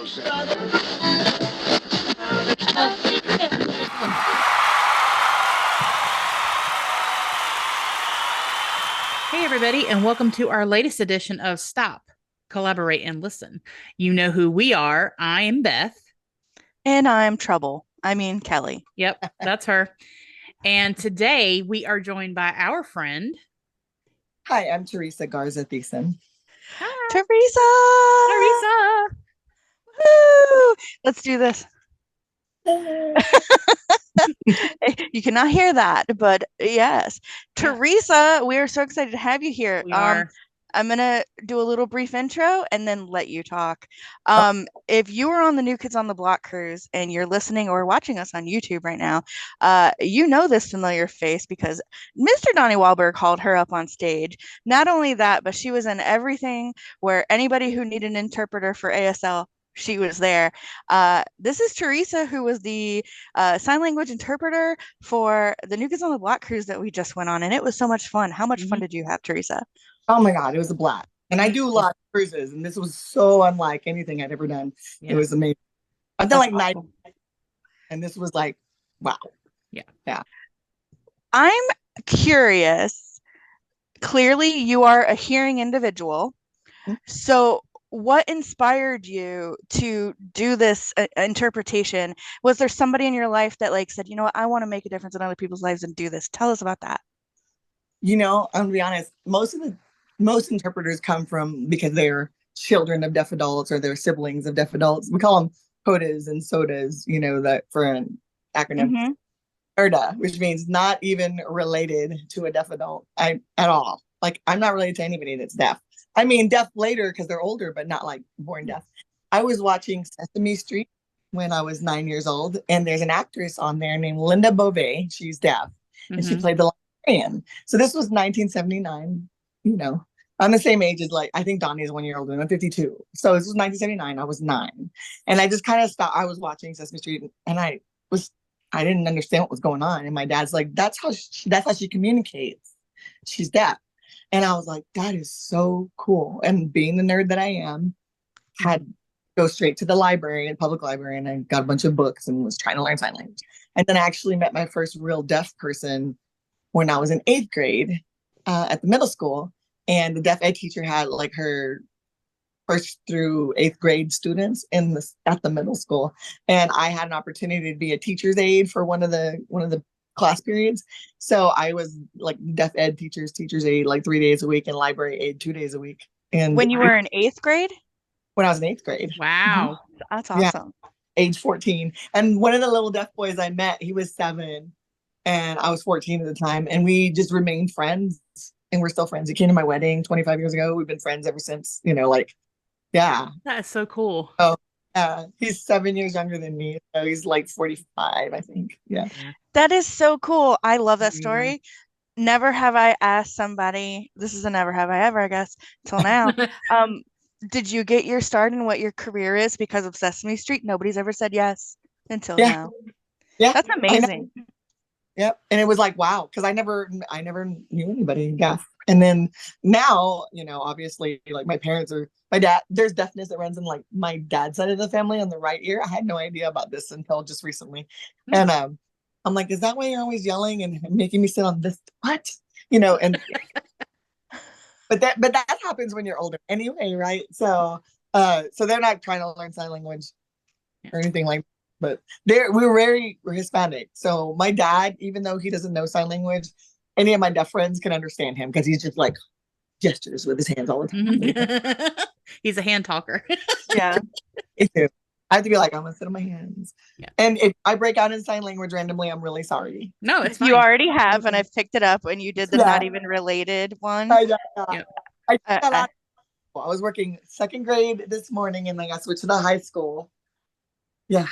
Hey, everybody, and welcome to our latest edition of Stop, Collaborate, and Listen. You know who we are. I am Beth. And I'm Trouble. I mean, Kelly. Yep, that's her. And today we are joined by our friend. Hi, I'm Teresa Garza-Thuesen. Hi, Teresa! Teresa. Woo! Let's do this. You cannot hear that, but yes. Yeah. Teresa, we are so excited to have you here. We are. I'm going to do a little brief intro and then let you talk. If you were on the New Kids on the Block cruise and you're listening or watching us on YouTube right now, you know this familiar face because Mr. Donnie Wahlberg called her up on stage. Not only that, but she was in everything where anybody who needed an interpreter for ASL, she was there. This is Teresa, who was the sign language interpreter for the New Kids on the Block cruise that we just went on, and it was so much fun. How much fun did you have, Teresa? Oh my God, it was a blast. And I do a lot of cruises, and this was so unlike anything I'd ever done. Yeah. It was amazing. I've done like awesome. 9, and this was like, wow. Yeah. I'm curious. Clearly, you are a hearing individual. Mm-hmm. So what inspired you to do this interpretation? Was there somebody in your life that said, you know what, I want to make a difference in other people's lives and do this? Tell us about that. You know, I'm gonna be honest, most interpreters come from because they're children of deaf adults or they're siblings of deaf adults. We call them CODAs and SODAs, you know, that for an acronym. Mm-hmm. ERDA, which means not even related to a deaf adult at all. Like, I'm not related to anybody that's deaf. I mean, deaf later because they're older, but not like born deaf. I was watching Sesame Street when I was 9 years old, and there's an actress on there named Linda Beauvais. She's deaf, and she played the librarian. So this was 1979. You know, I'm the same age as I think Donnie is 1 year older, and I'm 52. So this was 1979. I was 9, and I just kind of stopped. I was watching Sesame Street, and I didn't understand what was going on. And my dad's like, that's how she communicates. She's deaf. And I was like, that is so cool. And being the nerd that I am, had to go straight to the library, public library, and I got a bunch of books and was trying to learn sign language. And then I actually met my first real deaf person when I was in 8th grade at the middle school. And the deaf ed teacher had her 1st through 8th grade students at the middle school, and I had an opportunity to be a teacher's aide for one of the class periods. So I was deaf ed teacher's aide 3 days a week and library aide 2 days a week. And when you were in 8th grade? When I was in 8th grade. Wow, that's awesome. Yeah, age 14, and one of the little deaf boys I met, he was 7, and I was 14 at the time, and we just remained friends, and we're still friends. He came to my wedding 25 years ago. We've been friends ever since. You know, yeah. That is so cool. Oh, he's 7 years younger than me. So he's 45, I think. Yeah. That is so cool. I love that story. Never have I asked somebody, this is a never have I ever, I guess, till now. Did you get your start in what your career is because of Sesame Street? Nobody's ever said yes until now. Yeah. That's amazing. Yep. And it was wow, because I never knew anybody. Yeah. And then now, you know, obviously, my dad, there's deafness that runs in my dad's side of the family on the right ear. I had no idea about this until just recently. And I'm like, is that why you're always yelling and making me sit on this? What? You know, and but that happens when you're older anyway, right? So they're not trying to learn sign language or anything like that. But we're Hispanic. So my dad, even though he doesn't know sign language, any of my deaf friends can understand him because he's just gestures with his hands all the time. He's a hand talker. Yeah. I have to be I'm gonna sit on my hands. Yeah. And if I break out in sign language randomly, I'm really sorry. No, it's fine. You already have, and I've picked it up when you did the not even related one. I was working 2nd grade this morning, and then I switched to the high school. Yeah. Wow.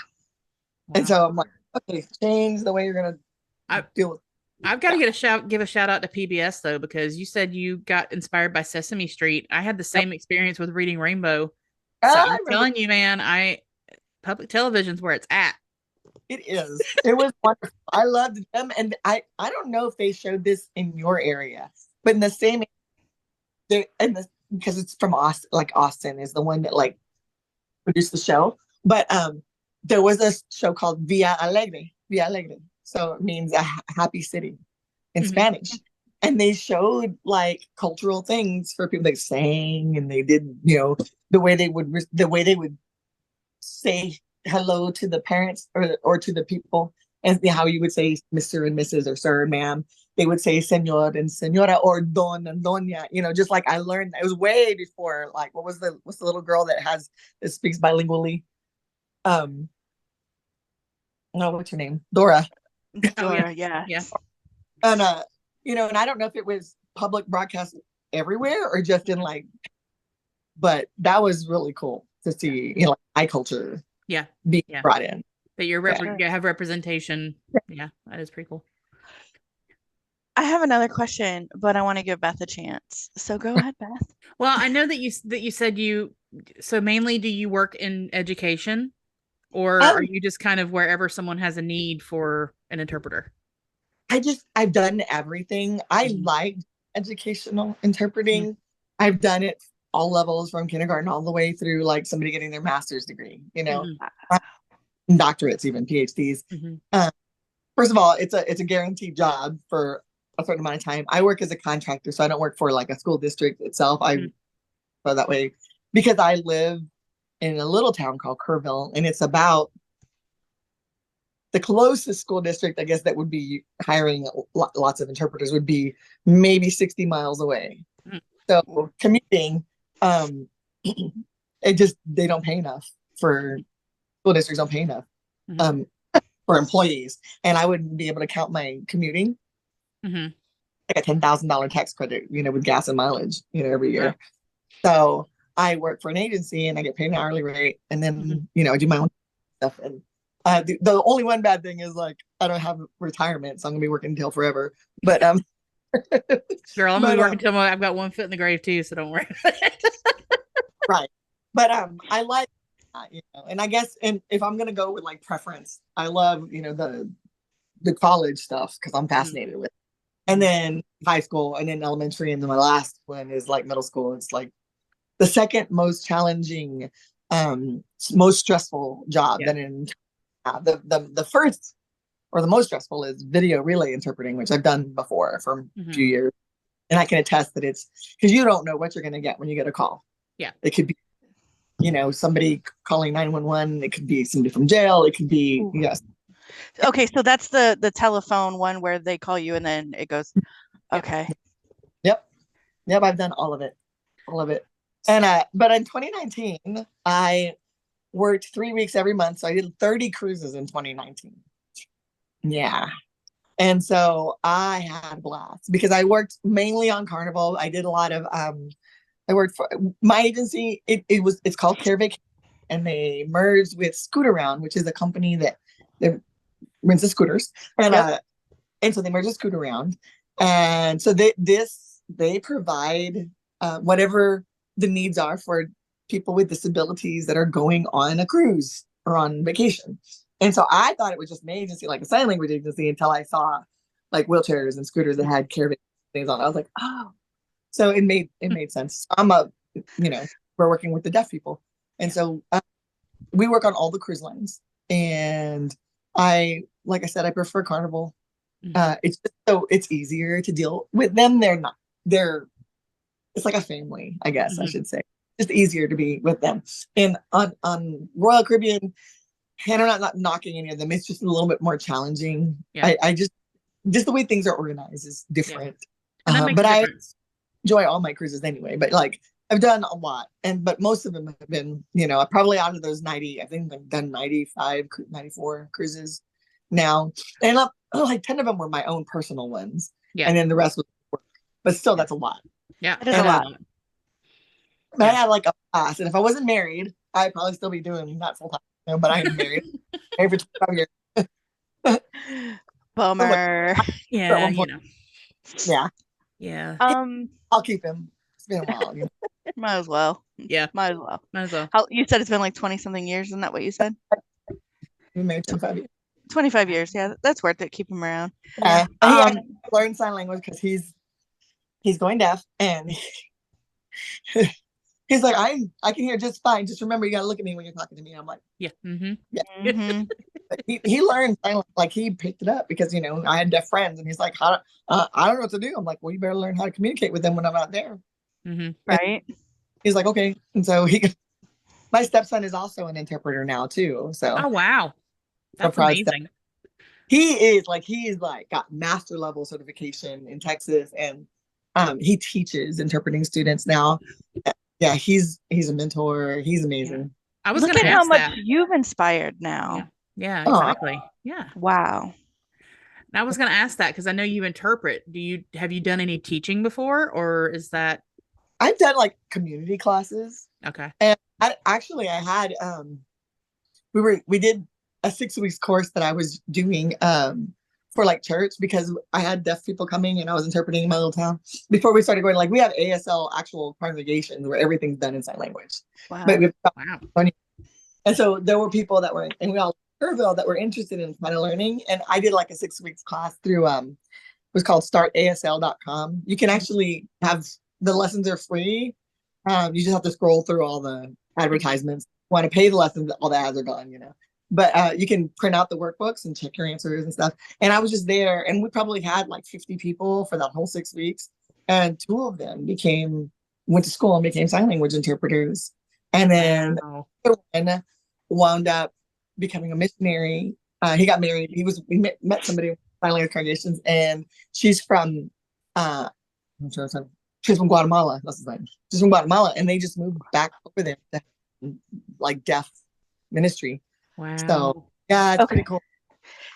And so I'm like, okay, change the way you're gonna deal with. I've got to give a shout out to PBS though, because you said you got inspired by Sesame Street. I had the same experience with Reading Rainbow. So I'm telling you, man, public television's where it's at. It is. It was wonderful. I loved them, and I don't know if they showed this in your area, but in the same, because it's from Austin. Austin is the one that produced the show. But there was a show called Villa Alegre. Villa Alegre. So it means a happy city in Spanish. And they showed like cultural things for people. They sang and they did, the way they would say hello to the parents or to the people, and how you would say Mr. and Mrs. or Sir and Ma'am. They would say Senor and Senora or Don and Doña. Just like I learned. It was way before. Like, what's the little girl that speaks bilingually? No, what's her name? Dora. Dora, yeah. And and I don't know if it was public broadcast everywhere or just in like, but that was really cool to see, like my culture being brought in. That you have representation. Yeah, that is pretty cool. I have another question, but I want to give Beth a chance. So go ahead, Beth. Well, I know that you said so mainly do you work in education, or are you just kind of wherever someone has a need for an interpreter? I've done everything. I like educational interpreting. I've done it all levels from kindergarten all the way through like somebody getting their master's degree, doctorates, even PhDs. First of all, it's a guaranteed job for a certain amount of time. I work as a contractor, so I don't work for like a school district itself. I go that way because I live in a little town called Kerrville, and it's about the closest school district, I guess, that would be hiring lots of interpreters would be maybe 60 miles away. So commuting, they don't pay enough for school districts. Don't pay enough for employees, and I wouldn't be able to count my commuting. Like a $10,000 tax credit, with gas and mileage, every year. So I work for an agency and I get paid an hourly rate, and then I do my own stuff. And the only one bad thing is like I don't have retirement, so I'm gonna be working until forever. But girl, I'm gonna be working until I've got one foot in the grave too, so don't worry about it. Right. But I like and I guess, and if I'm gonna go with like preference, I love the college stuff because I'm fascinated with it. And then high school, and then elementary, and then my last one is like middle school. It's like the second most challenging, most stressful job. The first or the most stressful is video relay interpreting, which I've done before for a few years. And I can attest that it's because you don't know what you're going to get when you get a call. Yeah. It could be, somebody calling 911. It could be somebody from jail. It could be, yes. Okay. So that's the telephone one where they call you and then it goes, okay. Yep. I've done all of it. And, but in 2019, I worked 3 weeks every month. So I did 30 cruises in 2019. Yeah. And so I had a blast because I worked mainly on Carnival. I did a lot of, I worked for my agency. It's called Care Vacation, and they merged with Scootaround, which is a company that rents the scooters. And so they merged with Scootaround. And so they provide whatever the needs are for people with disabilities that are going on a cruise or on vacation. And so I thought it was just an agency, like a sign language agency, until I saw like wheelchairs and scooters that had care things on. I was like, oh, so it made sense. We're working with the deaf people, and so we work on all the cruise lines. And like I said, I prefer Carnival. It's just it's easier to deal with them. It's like a family, I guess I should say. Just easier to be with them. And on Royal Caribbean, and I'm not knocking any of them. It's just a little bit more challenging. Yeah. I just the way things are organized is different. Yeah. But I enjoy all my cruises anyway. But like I've done a lot, but most of them have been, probably out of those 90, I think I've done 95, 94 cruises now, and like 10 of them were my own personal ones. Yeah, and then the rest was work. But still, that's a lot. Yeah, it is a lot. I had like a class, and if I wasn't married, I'd probably still be doing that full time. But I am married. Married for 25 years. Bummer. Yeah, Yeah. Yeah. I'll keep him. It's been a while. Might as well. Yeah. Might as well. You said it's been like 20 something years, isn't that what you said? We married 25 years. 25 years, yeah. That's worth it. Keep him around. Yeah. He learned sign language because he's going deaf, and He's like, I can hear just fine. Just remember, you gotta look at me when you're talking to me. I'm like, Yeah. yeah. Mhm. He learned like he picked it up because I had deaf friends, and he's like, I don't know what to do. I'm like, well, you better learn how to communicate with them when I'm out there. Right. He's like, okay, and so my stepson is also an interpreter now too. So Oh wow, that's amazing. He's like got master level certification in Texas, and he teaches interpreting students now. Yeah, he's a mentor. He's amazing. Yeah. I was Look going at to how ask much that. you've inspired now. Yeah, exactly. Yeah. Wow. And I was going to ask that because I know you interpret. Have you done any teaching before, or is that? I've done like community classes. Okay. And I had we did a 6 weeks course that I was doing for like church, because I had deaf people coming and I was interpreting in my little town. Before we started going, like, we have ASL actual congregations where everything's done in sign language. Wow. But Wow. And so there were people that were, and we all Kerrville, that were interested in kind of learning. And I did like a 6 weeks class through it was called startasl.com. You can actually have the lessons are free. You just have to scroll through all the advertisements. Want to pay the lessons, all the ads are gone, But you can print out the workbooks and check your answers and stuff. And I was just there, and we probably had like 50 people for that whole 6 weeks. And 2 of them went to school and became sign language interpreters. And then one wound up becoming a missionary. He got married. We met somebody with sign language congregations, and she's from she's from Guatemala. That's his name. She's from Guatemala, and they just moved back over there to like deaf ministry. Wow. So yeah, it's pretty cool.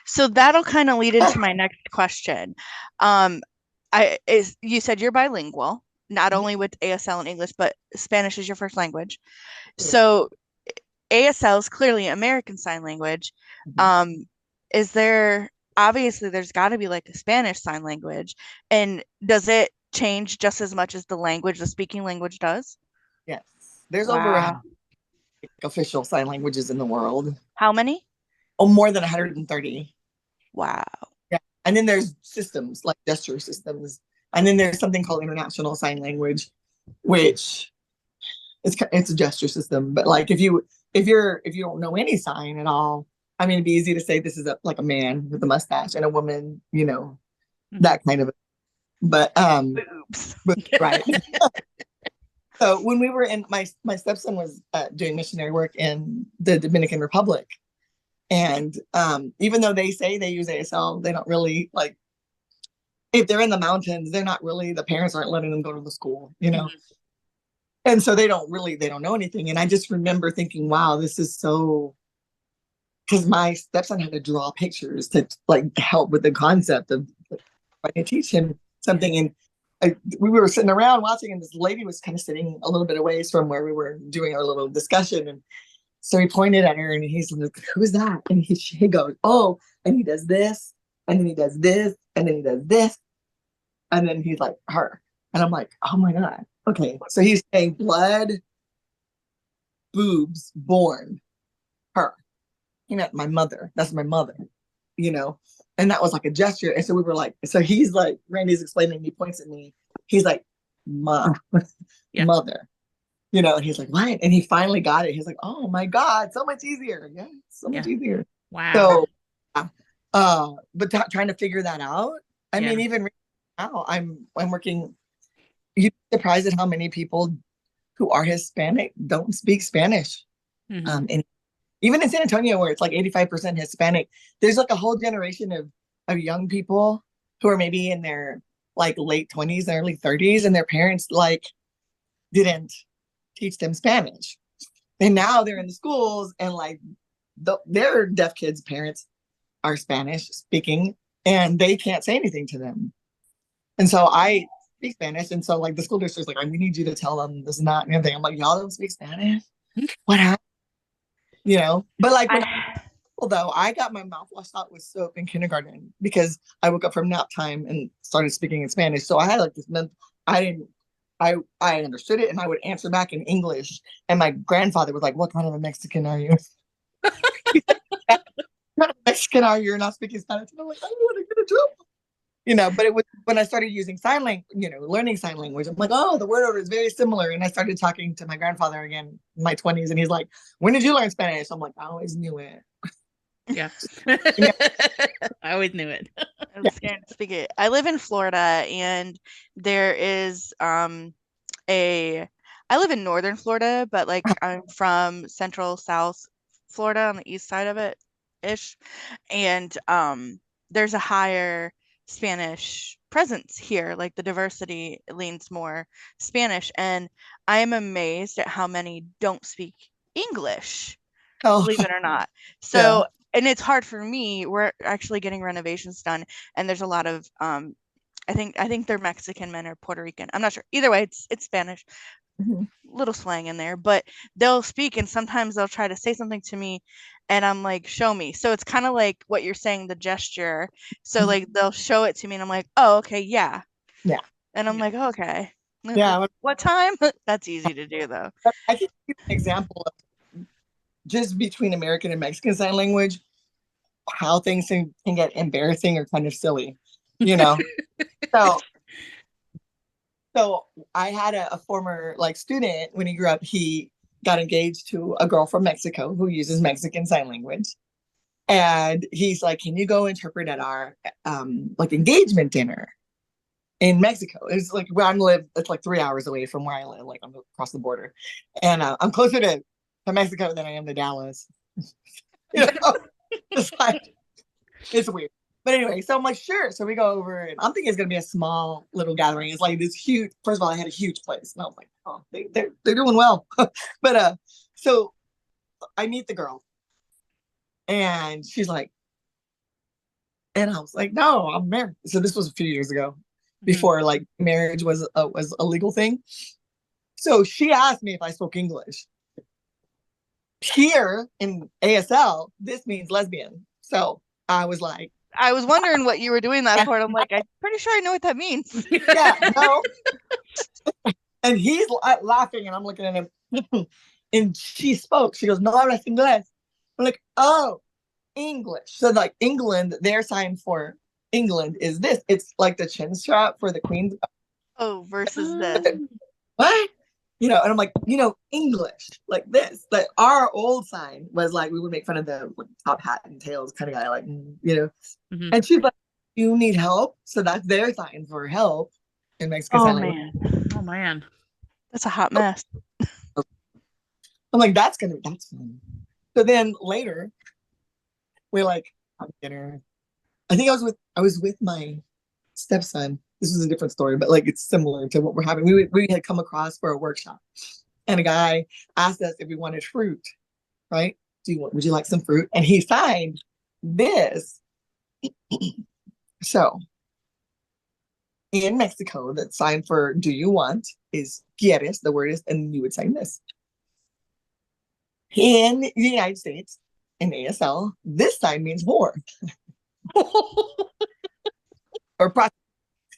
So that'll kind of lead into my next question. You said you're bilingual, not only with ASL and English, but Spanish is your first language. So ASL is clearly American Sign Language. Is there, obviously there's got to be like a Spanish Sign Language, and does it change just as much as the speaking language does? Yes, there's over official sign languages in the world. How many? Oh, more than 130. Wow. Yeah, and then there's systems like gesture systems, and then there's something called International Sign Language, which it's a gesture system. But like if you don't know any sign at all, I mean, it'd be easy to say this is like a man with a mustache and a woman, that kind of. But right. So when we were in, my stepson was doing missionary work in the Dominican Republic, and even though they say they use ASL, they don't really, like, if they're in the mountains, they're not really, the parents aren't letting them go to the school, and so they don't know anything. And I just remember thinking, wow, this is so, because my stepson had to draw pictures to like help with the concept of trying to teach him something. And we were sitting around watching, and this lady was kind of sitting a little bit away from where we were doing our little discussion. And so he pointed at her, and he's like, who's that? And he goes, oh, and he does this, and then he does this, and then he does this. And then he's like, her. And I'm like, oh my God. Okay. So he's saying blood, boobs, born, her. My mother. That's my mother, And that was like a gesture. And so we were like, so he's like, Randy's explaining, he points at me. He's like, mother, and he's like, what? And he finally got it. He's like, oh my God, so much easier. Yeah, so much easier. Wow. So, but trying to figure that out. I mean, even now I'm working. You'd be surprised at how many people who are Hispanic don't speak Spanish. And even in San Antonio, where it's like 85% Hispanic, there's like a whole generation of young people who are maybe in their like late 20s, early 30s, and their parents like didn't teach them Spanish. And now they're in the schools, and like their deaf kids' parents are Spanish speaking, and they can't say anything to them. And so I speak Spanish, and so like the school district's like, I need you to tell them this is not anything. I'm like, y'all don't speak Spanish? What happened? But like although I got my mouth washed out with soap in kindergarten because I woke up from nap time and started speaking in Spanish. So I had like this I understood it, and I would answer back in English. And my grandfather was like, what kind of a Mexican are you? What kind of Mexican are you? You're not speaking Spanish. And I'm like, I don't want to get in trouble. But it was when I started using sign language, learning sign language. I'm like, oh, the word order is very similar. And I started talking to my grandfather again in my 20s, and he's like, when did you learn Spanish? I'm like, I always knew it. Yeah. I always knew it. I was scared to speak it. I live in Florida, and there is I live in northern Florida, but like I'm from central south Florida on the east side of it ish. And there's a higher Spanish presence here. Like the diversity leans more Spanish. And I am amazed at how many don't speak English, believe it or not. So, and it's hard for me. We're actually getting renovations done, and there's a lot of I think they're Mexican men or Puerto Rican. I'm not sure. Either way, it's Spanish. Little slang in there, but they'll speak, and sometimes they'll try to say something to me, and I'm like, show me. So it's kind of like what you're saying, the gesture. So like they'll show it to me, and I'm like, oh, okay, yeah. And I'm like, oh, okay. Yeah. What time? That's easy to do, though. I can give an example of just between American and Mexican sign language, how things can get embarrassing or kind of silly, So I had a former student. When he grew up, he got engaged to a girl from Mexico who uses Mexican sign language. And he's like, can you go interpret at our engagement dinner in Mexico? It's like where I live, it's like 3 hours away from where I live, like I'm across the border. And I'm closer to Mexico than I am to Dallas. It's like, it's weird. But anyway, so I'm like, sure. So we go over, and I'm thinking it's going to be a small little gathering. It's like this huge, first of all, I had a huge place. And I was like, oh, they're doing well. But so I meet the girl, and she's like, and I was like, no, I'm married. So this was a few years ago, before marriage was a legal thing. So she asked me if I spoke English. Here in ASL, this means lesbian. So I was like, I was wondering what you were doing that for. I'm like, I'm pretty sure I know what that means. Yeah, no. And he's laughing, and I'm looking at him. And she spoke. She goes, no hablas inglés. I'm like, oh, English. So like England, their sign for England is this. It's like the chin strap for the Queen's. Oh, versus this. What? And I'm like, English, like this. Like our old sign was like, we would make fun of the top hat and tails kind of guy, like, And she's like, you need help? So that's their sign for help in Mexican sign language. Oh man. That's a hot mess. I'm like, that's fun. So then later, we're like having dinner. I think I was with my stepson. This was a different story, but like it's similar to what we're having. We had come across for a workshop, and a guy asked us if we wanted fruit, right? Would you like some fruit? And he signed this. So in Mexico, the sign for do you want is quieres, the word is, and you would sign this. In the United States, in ASL, this sign means war. Or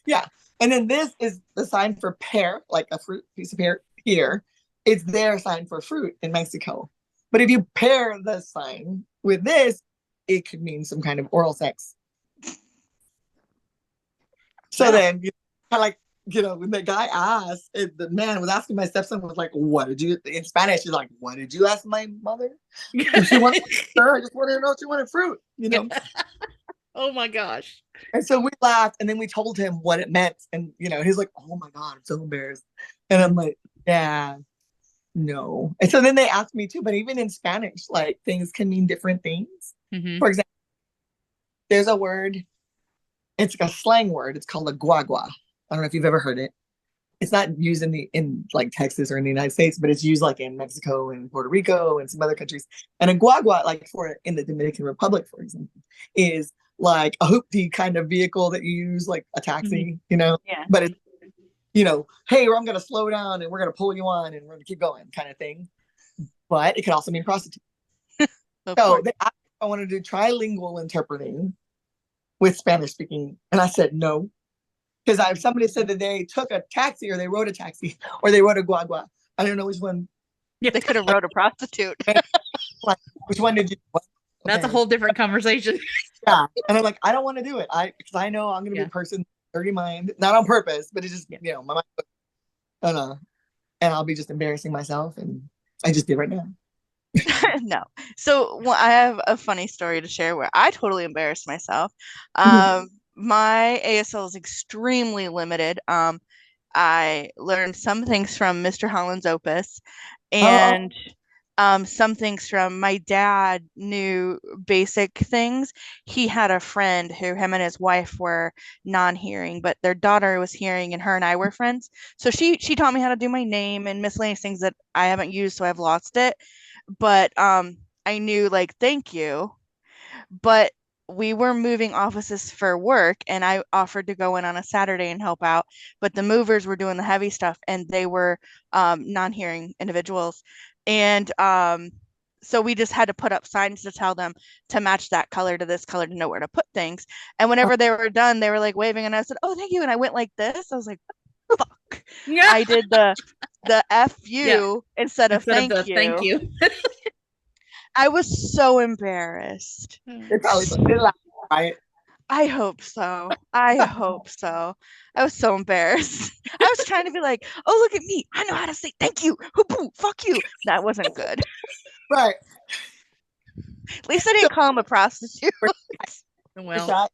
yeah. And then this is the sign for pear, like a fruit piece of pear here. It's their sign for fruit in Mexico. But if you pair the sign with this, it could mean some kind of oral sex. So then, when the guy asked, the man was asking, my stepson was like, what did you, in Spanish, he's like, what did you ask my mother? She wanted, I just wanted to know if she wanted fruit, Oh my gosh. And so we laughed, and then we told him what it meant. And, he's like, oh my God, I'm so embarrassed. And I'm like, yeah, no. And so then they asked me too, but even in Spanish, like things can mean different things. For example, there's a word, it's like a slang word. It's called a guagua. I don't know if you've ever heard it. It's not used in like Texas or in the United States, but it's used like in Mexico and Puerto Rico and some other countries. And a guagua, like in the Dominican Republic, for example, is like a hoopty kind of vehicle that you use, like a taxi, Yeah. But it's, hey, I'm going to slow down and we're going to pull you on and we're going to keep going kind of thing. But it could also mean prostitute. So I wanted to do trilingual interpreting with Spanish speaking. And I said no. Because somebody said that they took a taxi or they rode a taxi or they rode a guagua. I don't know which one. Yeah, they could have rode a prostitute. Like, which one did you? That's a whole different conversation. Yeah. And I'm like, I don't want to do it. Because I know I'm going to be a person, dirty mind, not on purpose, but it's just, you know, my mind. And I'll be just embarrassing myself. And I just did right now. No. So I have a funny story to share where I totally embarrassed myself. My ASL is extremely limited. I learned some things from Mr. Holland's Opus and some things from my dad knew basic things. He had a friend who him and his wife were non-hearing, but their daughter was hearing and her and I were friends. So she taught me how to do my name and miscellaneous things that I haven't used, so I've lost it. But I knew like thank you. But we were moving offices for work and I offered to go in on a Saturday and help out, but the movers were doing the heavy stuff and they were non-hearing individuals. And so we just had to put up signs to tell them to match that color to this color to know where to put things. And whenever they were done, they were like waving and I said, "Oh, thank you." And I went like this. I was like, fuck. I did the F you instead of thank you. Thank you. I was so embarrassed. It probably right? I hope so. I hope so. I was so embarrassed. I was trying to be like, "Oh, look at me. I know how to say thank you. Hoo-boo, fuck you." That wasn't good. Right. At least I didn't call him a prostitute. Well,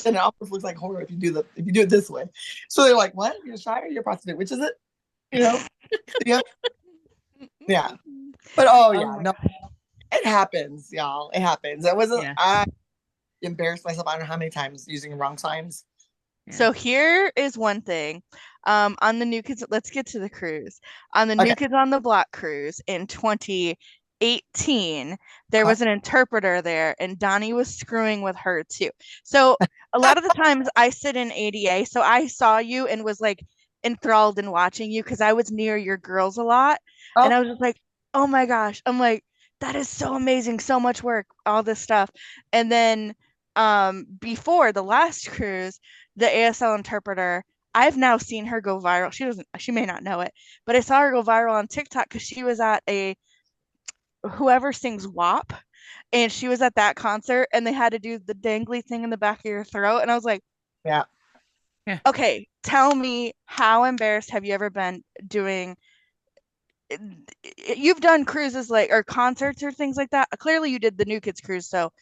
and it almost looks like horror if you do it this way. So they're like, "What? You're shy or you're a prostitute? Which is it?" You know? Yeah. But no. It happens, y'all. It happens. I embarrassed myself I don't know how many times using the wrong signs. So here is one thing. On the New Kids, let's get to the cruise. On the New Kids on the Block cruise in 2018, there was an interpreter there and Donnie was screwing with her too. So a lot of the times I sit in ADA, so I saw you and was like enthralled in watching you because I was near your girls a lot. And I was just like, oh my gosh. I'm like, that is so amazing, so much work, all this stuff. And then before the last cruise, the ASL interpreter, I've now seen her go viral. She may not know it, but I saw her go viral on TikTok because she was at a whoever sings WAP, and she was at that concert and they had to do the dangly thing in the back of your throat. And I was like, yeah. Okay, tell me, how embarrassed have you ever been doing? You've done cruises like or concerts or things like that. Clearly you did the New Kids cruise, so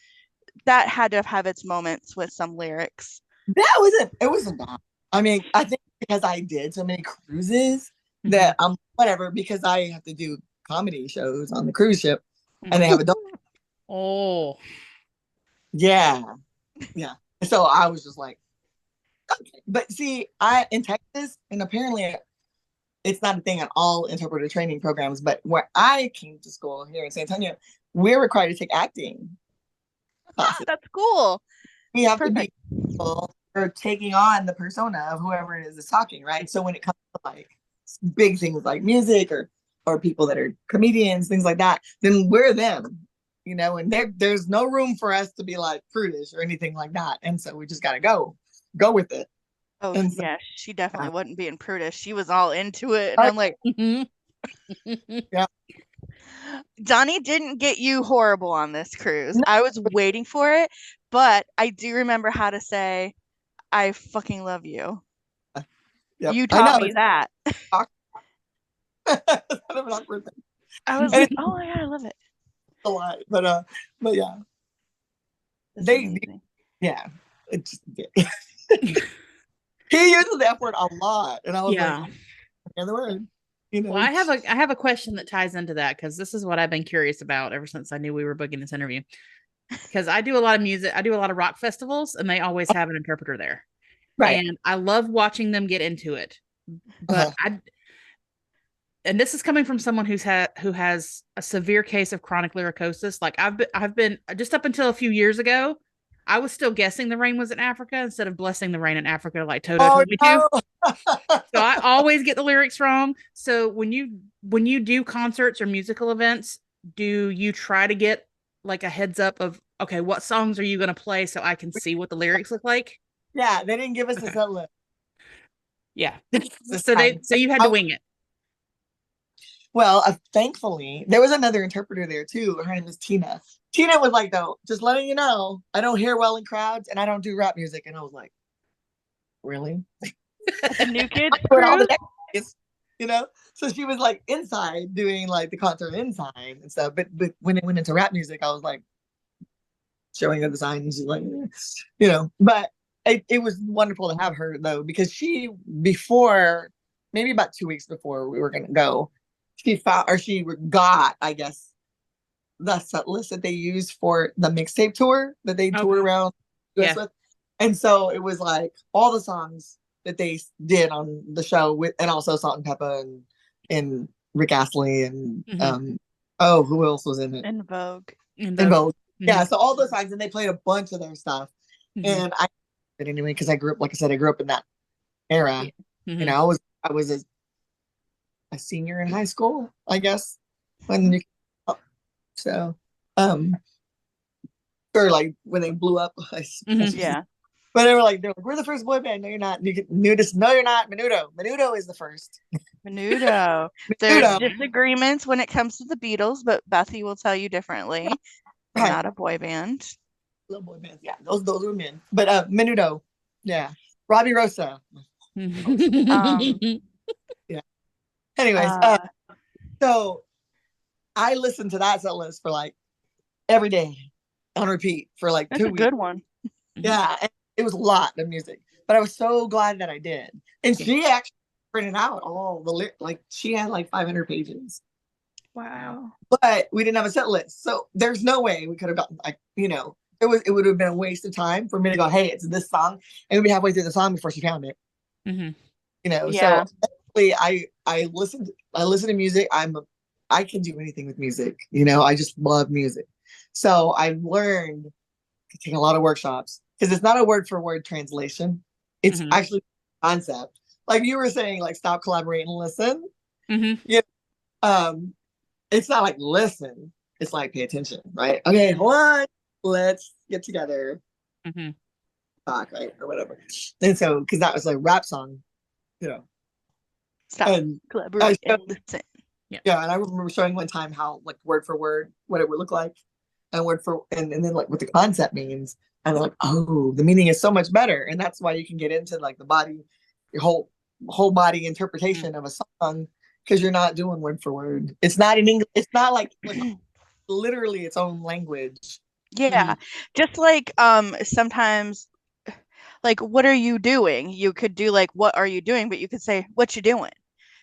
that had to have its moments with some lyrics. It wasn't that. I mean, I think because I did so many cruises that whatever, because I have to do comedy shows on the cruise ship and they have adult. Oh. Yeah. So I was just like, okay. But see, in Texas, and apparently it's not a thing on all interpreter training programs, but where I came to school here in San Antonio, we're required to take acting classes. That's cool. We have to be people or taking on the persona of whoever it is talking, right? So when it comes to like big things like music or people that are comedians, things like that, then we're them, you know, and there's no room for us to be like prudish or anything like that. And so we just got to go with it. Oh, and so, yeah, she definitely wasn't being prudish. She was all into it. And I'm like, yeah. Donnie didn't get you horrible on this cruise. No. I was waiting for it, but I do remember how to say, "I fucking love you." Yep. You taught me that. I was like, "Oh my God, I love it." A lot, but yeah. It's he uses the F word a lot, and I was like, "The word." You know? Well, I have a question that ties into that because this is what I've been curious about ever since I knew we were booking this interview. Because I do a lot of music, I do a lot of rock festivals, and they always have an interpreter there, right? And I love watching them get into it. But and this is coming from someone who has a severe case of chronic lyricosis. Like I've been just up until a few years ago, I was still guessing the rain was in Africa instead of blessing the rain in Africa like Toto told me to. So I always get the lyrics wrong. So when you do concerts or musical events, do you try to get like a heads up of, okay, what songs are you going to play so I can see what the lyrics look like? Yeah, they didn't give us a set list. Yeah. So you had to wing it. Well, thankfully, there was another interpreter there too. Her name was Tina. Tina was like, though, just letting you know, I don't hear well in crowds and I don't do rap music. And I was like, really? The New Kids All the crew? next days, you know? So she was like inside doing like the concert inside and stuff. But when it went into rap music, I was like showing her the sign and she's like, you know, but it was wonderful to have her though, because she, before, maybe about 2 weeks before we were going to go, she found, or she got, I guess, the set list that they used for the mixtape tour that they toured around US with. And so it was like all the songs that they did on the show with, and also Salt and Peppa and Rick Astley and who else was in it? In Vogue. In Vogue. Yeah, so all those songs, and they played a bunch of their stuff. And I did anyway, because I grew up, like I said, I grew up in that era. You know, I was a senior in high school, I guess, when you, so or like when they blew up. Yeah. But they're like, we're the first boy band. No, you're not. No, you're not. Menudo is the first. Menudo. There's disagreements when it comes to the Beatles, but Bethy will tell you differently. They're not a boy band. Little boy bands, yeah. Those were men. But Menudo, yeah. Robbie Rosa. Yeah. Anyways, so I listened to that set list for like every day on repeat for like 2 weeks. That's a good one. Yeah, and it was a lot of music, but I was so glad that I did. And she actually printed out all the like she had like 500 pages. Wow. But we didn't have a set list, so there's no way we could have gotten, like, you know, it would have been a waste of time for me to go, hey, it's this song, and we'd be halfway through the song before she found it. You know, so I listened to music. I can do anything with music. You know, I just love music. So I learned to take a lot of workshops, because it's not a word for word translation. It's actually a concept. Like you were saying, like stop, collaborate, and listen. You know, it's not like listen. It's like pay attention, right? Okay, hold on. Let's get together. Talk, right? Or whatever. And so, because that was like a rap song, you know. Stop, and collaborate, and listen. Yeah, and I remember showing one time how, like, word for word, what it would look like, and and then like what the concept means. And they're like, oh, the meaning is so much better. And that's why you can get into like the body, your whole body interpretation of a song, because you're not doing word for word. It's not in English. It's not like literally its own language. Yeah. Just like sometimes, like, what are you doing? You could do like, what are you doing? But you could say, what you doing?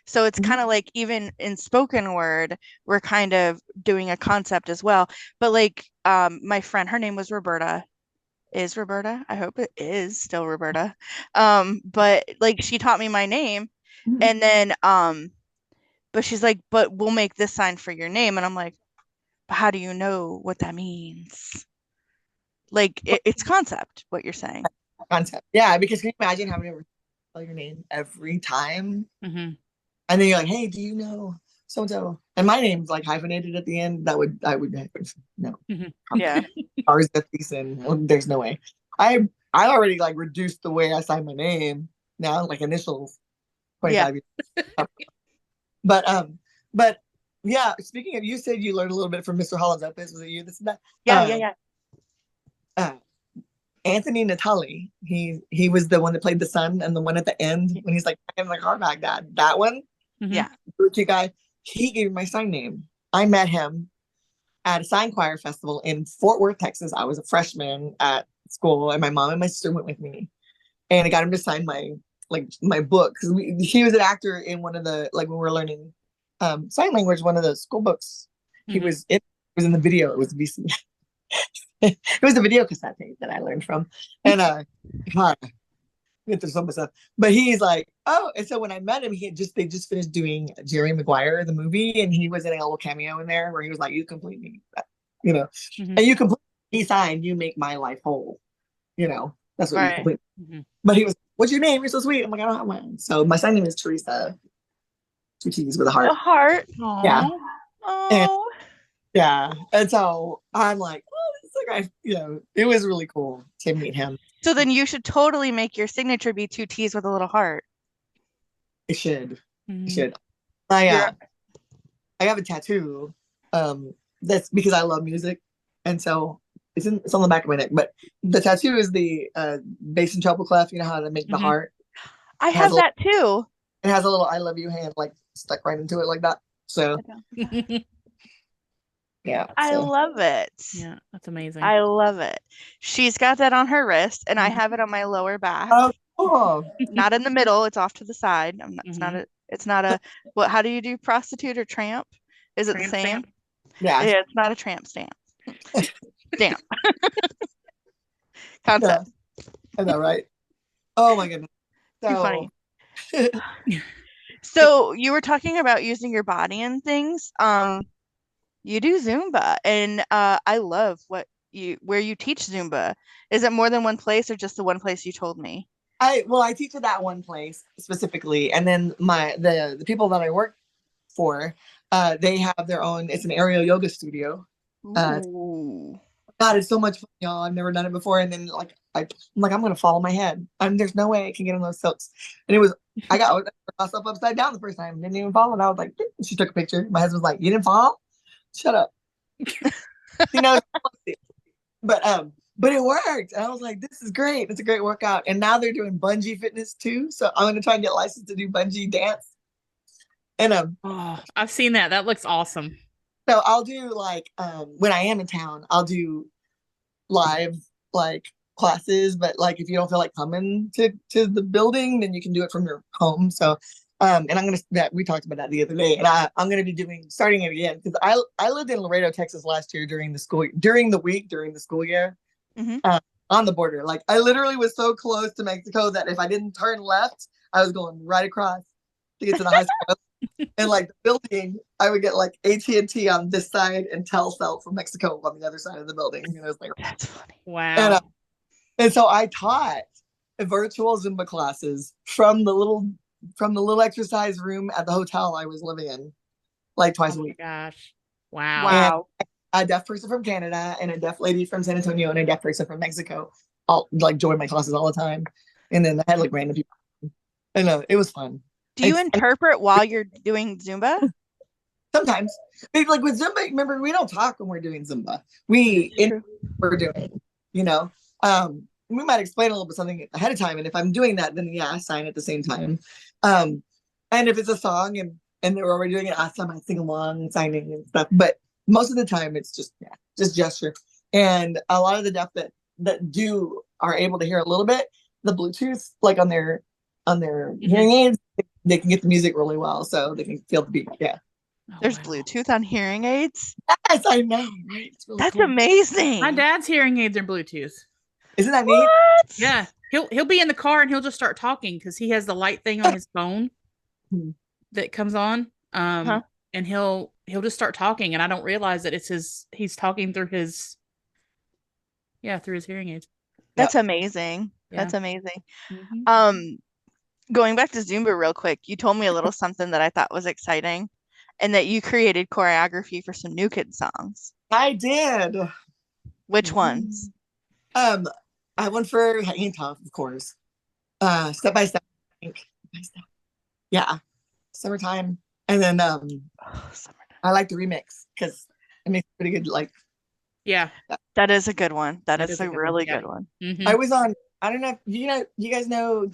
So it's kind of like, even in spoken word, we're kind of doing a concept as well. But like my friend, her name was Roberta. Is Roberta? I hope it is still Roberta. But like she taught me my name, and then but she's like, but we'll make this sign for your name. And I'm like, how do you know what that means? Like it's concept, what you're saying. Concept. Yeah, because can you imagine having to spell your name every time? And then you're like, hey, do you know so-and-so? And my name's like hyphenated at the end. I would no. Yeah. Garza-Thuesen. There's no way. I already like reduced the way I sign my name now, like initials. 25 years. But yeah, speaking of, you said you learned a little bit from Mr. Holland's Opus. Was it you? This and that? Yeah. Anthony Natali. He was the one that played the son, and the one at the end when he's like, I'm like, car back, dad. That one. Yeah. Cute guy. He gave me my sign name. I met him at a sign choir festival in Fort Worth, Texas. I was a freshman at school, and my mom and my sister went with me, and I got him to sign my book, because he was an actor in one of the, like when we were learning sign language, one of the school books. He was in the video. It was VC. It was the video cassette tape that I learned from, and God, went through so much stuff. But he's like, oh, and so when I met him, they just finished doing Jerry Maguire the movie, and he was in a little cameo in there where he was like, you complete me, you know, and you complete me, signed, you make my life whole, you know, that's what you complete. But he was, what's your name? You're so sweet. I'm like, I don't have one. So my sign name is Teresa. 2 T's with a heart. A heart. Aww. Yeah. Oh. Yeah. And so I'm like, oh, it's like, you know, it was really cool to meet him. So then you should totally make your signature be 2 T's with a little heart. It should. Mm-hmm. It should. have a tattoo. That's because I love music, and so it's on the back of my neck. But the tattoo is the bass and treble clef. You know how to make the heart. I have that too. It has a little "I love you" hand like stuck right into it like that. So yeah, I love it. Yeah, that's amazing. I love it. She's got that on her wrist, and I have it on my lower back. Oh, cool. Not in the middle. It's off to the side. It's not a. What? How do you do prostitute or tramp? Is it the same? Stamp? Yeah. It's not a tramp stamp. Stamp. Concept. Yeah. I know, right? Oh my goodness. So too funny. So you were talking about using your body and things. You do Zumba, and I love where you teach Zumba. Is it more than one place, or just the one place you told me? I teach at that one place specifically, and then the people that I work for, they have their own. It's an aerial yoga studio. Ooh. God, it's so much fun, y'all. I've never done it before, and then I'm gonna fall on my head. There's no way I can get on those silks. And I got myself upside down the first time, didn't even fall, and I was like, she took a picture. My husband was like, "You didn't fall? Shut up." You know, but it worked. And I was like, this is great. It's a great workout. And now they're doing bungee fitness too. So I'm gonna try and get licensed to do bungee dance. And I've seen that. That looks awesome. So I'll do when I am in town, I'll do live classes, but if you don't feel like coming to the building, then you can do it from your home. So and we talked about that the other day, and I'm gonna be starting it again because I lived in Laredo, Texas last year during the school year, on the border. I literally was so close to Mexico that if I didn't turn left, I was going right across to get to the high school. And the building, I would get AT&T on this side and Telcel from Mexico on the other side of the building. And it was that's funny. Wow. And so I taught virtual Zumba classes from the little exercise room at the hotel I was living in, twice a week. Gosh. Wow. And a deaf person from Canada and a deaf lady from San Antonio and a deaf person from Mexico all join my classes all the time. And then I had random people. And it was fun. Do you interpret while you're doing Zumba? Sometimes. With Zumba, remember, we don't talk when we're doing Zumba. We're doing, we might explain a little bit something ahead of time. And if I'm doing that, then I sign at the same time. And if it's a song and they're already doing it, I sing along, signing and stuff. But most of the time it's just gesture. And a lot of the deaf that are able to hear a little bit, the Bluetooth, on their hearing aids, they can get the music really well, so they can feel the beat. Yeah. There's Bluetooth on hearing aids? Yes, I know, right? It's really That's cool. amazing. My dad's hearing aids are Bluetooth. Isn't that neat? What? Yeah. He'll be in the car and he'll just start talking because he has the light thing on his phone that comes on. And he'll just start talking, and I don't realize that he's talking through his hearing aids. That's amazing. Yeah. That's amazing. Going back to Zumba real quick, you told me a little something that I thought was exciting, and that you created choreography for some New Kids songs. I did. Which ones? I went for Hanging Tough, of course. Step by Step, I think. Yeah. Summertime. And then I like the remix because it makes pretty good yeah. That is a good one. That is a really good one. I was on, I don't know, you guys know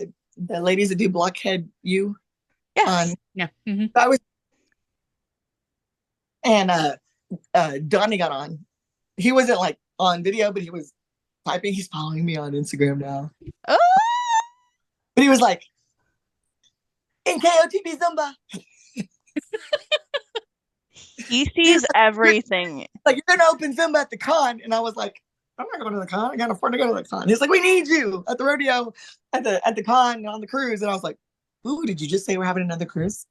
the ladies that do Blockhead U? Yes. Yeah. I was, and Donnie got on. He wasn't on video, but he was typing. He's following me on Instagram now. Oh. But he was like, NKOTB Zumba. He sees everything. You're gonna open Zumba at the con, and I was like, I'm not going to the con. I can't afford to go to the con. He's like, we need you at the rodeo, at the con, on the cruise. And I was like, ooh, did you just say we're having another cruise?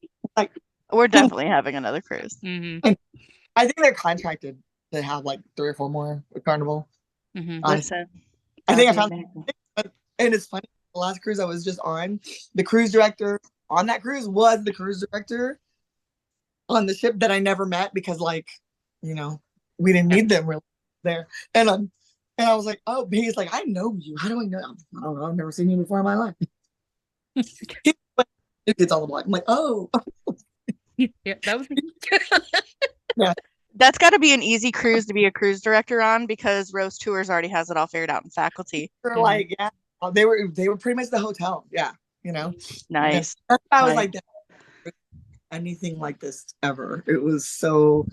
We're definitely having another cruise. And I think they're contracted to have 3 or 4 more with Carnival. Listen, I think I found, and it's funny. The last cruise I was just on, the cruise director on that cruise was the cruise director on the ship that I never met because, we didn't need them really there. And I was like, oh, he's like, I know you. How do I know? I don't know. I've never seen you before in my life. It's all the block. I'm like, oh. Yeah, that was me. Yeah. That's got to be an easy cruise to be a cruise director on, because Rose Tours already has it all figured out in faculty. They're like, yeah, they were pretty much the hotel. Yeah, you know. Nice. And I was like, anything like this ever. It was so.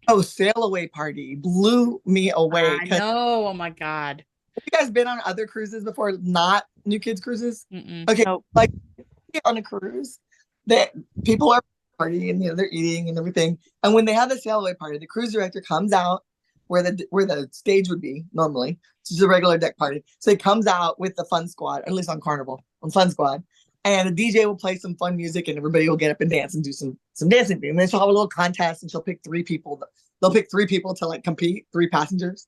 Oh, sail away party blew me away. I know. Oh my God. Have you guys been on other cruises before? Not New Kids cruises? Mm-mm. Okay, Nope. like on a cruise, that people are partying, you know, they're eating and everything. And when they have the sail away party, the cruise director comes out where the stage would be normally. It's just a regular deck party. So he comes out with the fun squad, at least on Carnival, on Fun Squad. And the DJ will play some fun music and everybody will get up and dance and do some dancing. And then she'll have a little contest and she'll pick 3 people. They'll pick 3 people to like compete, 3 passengers.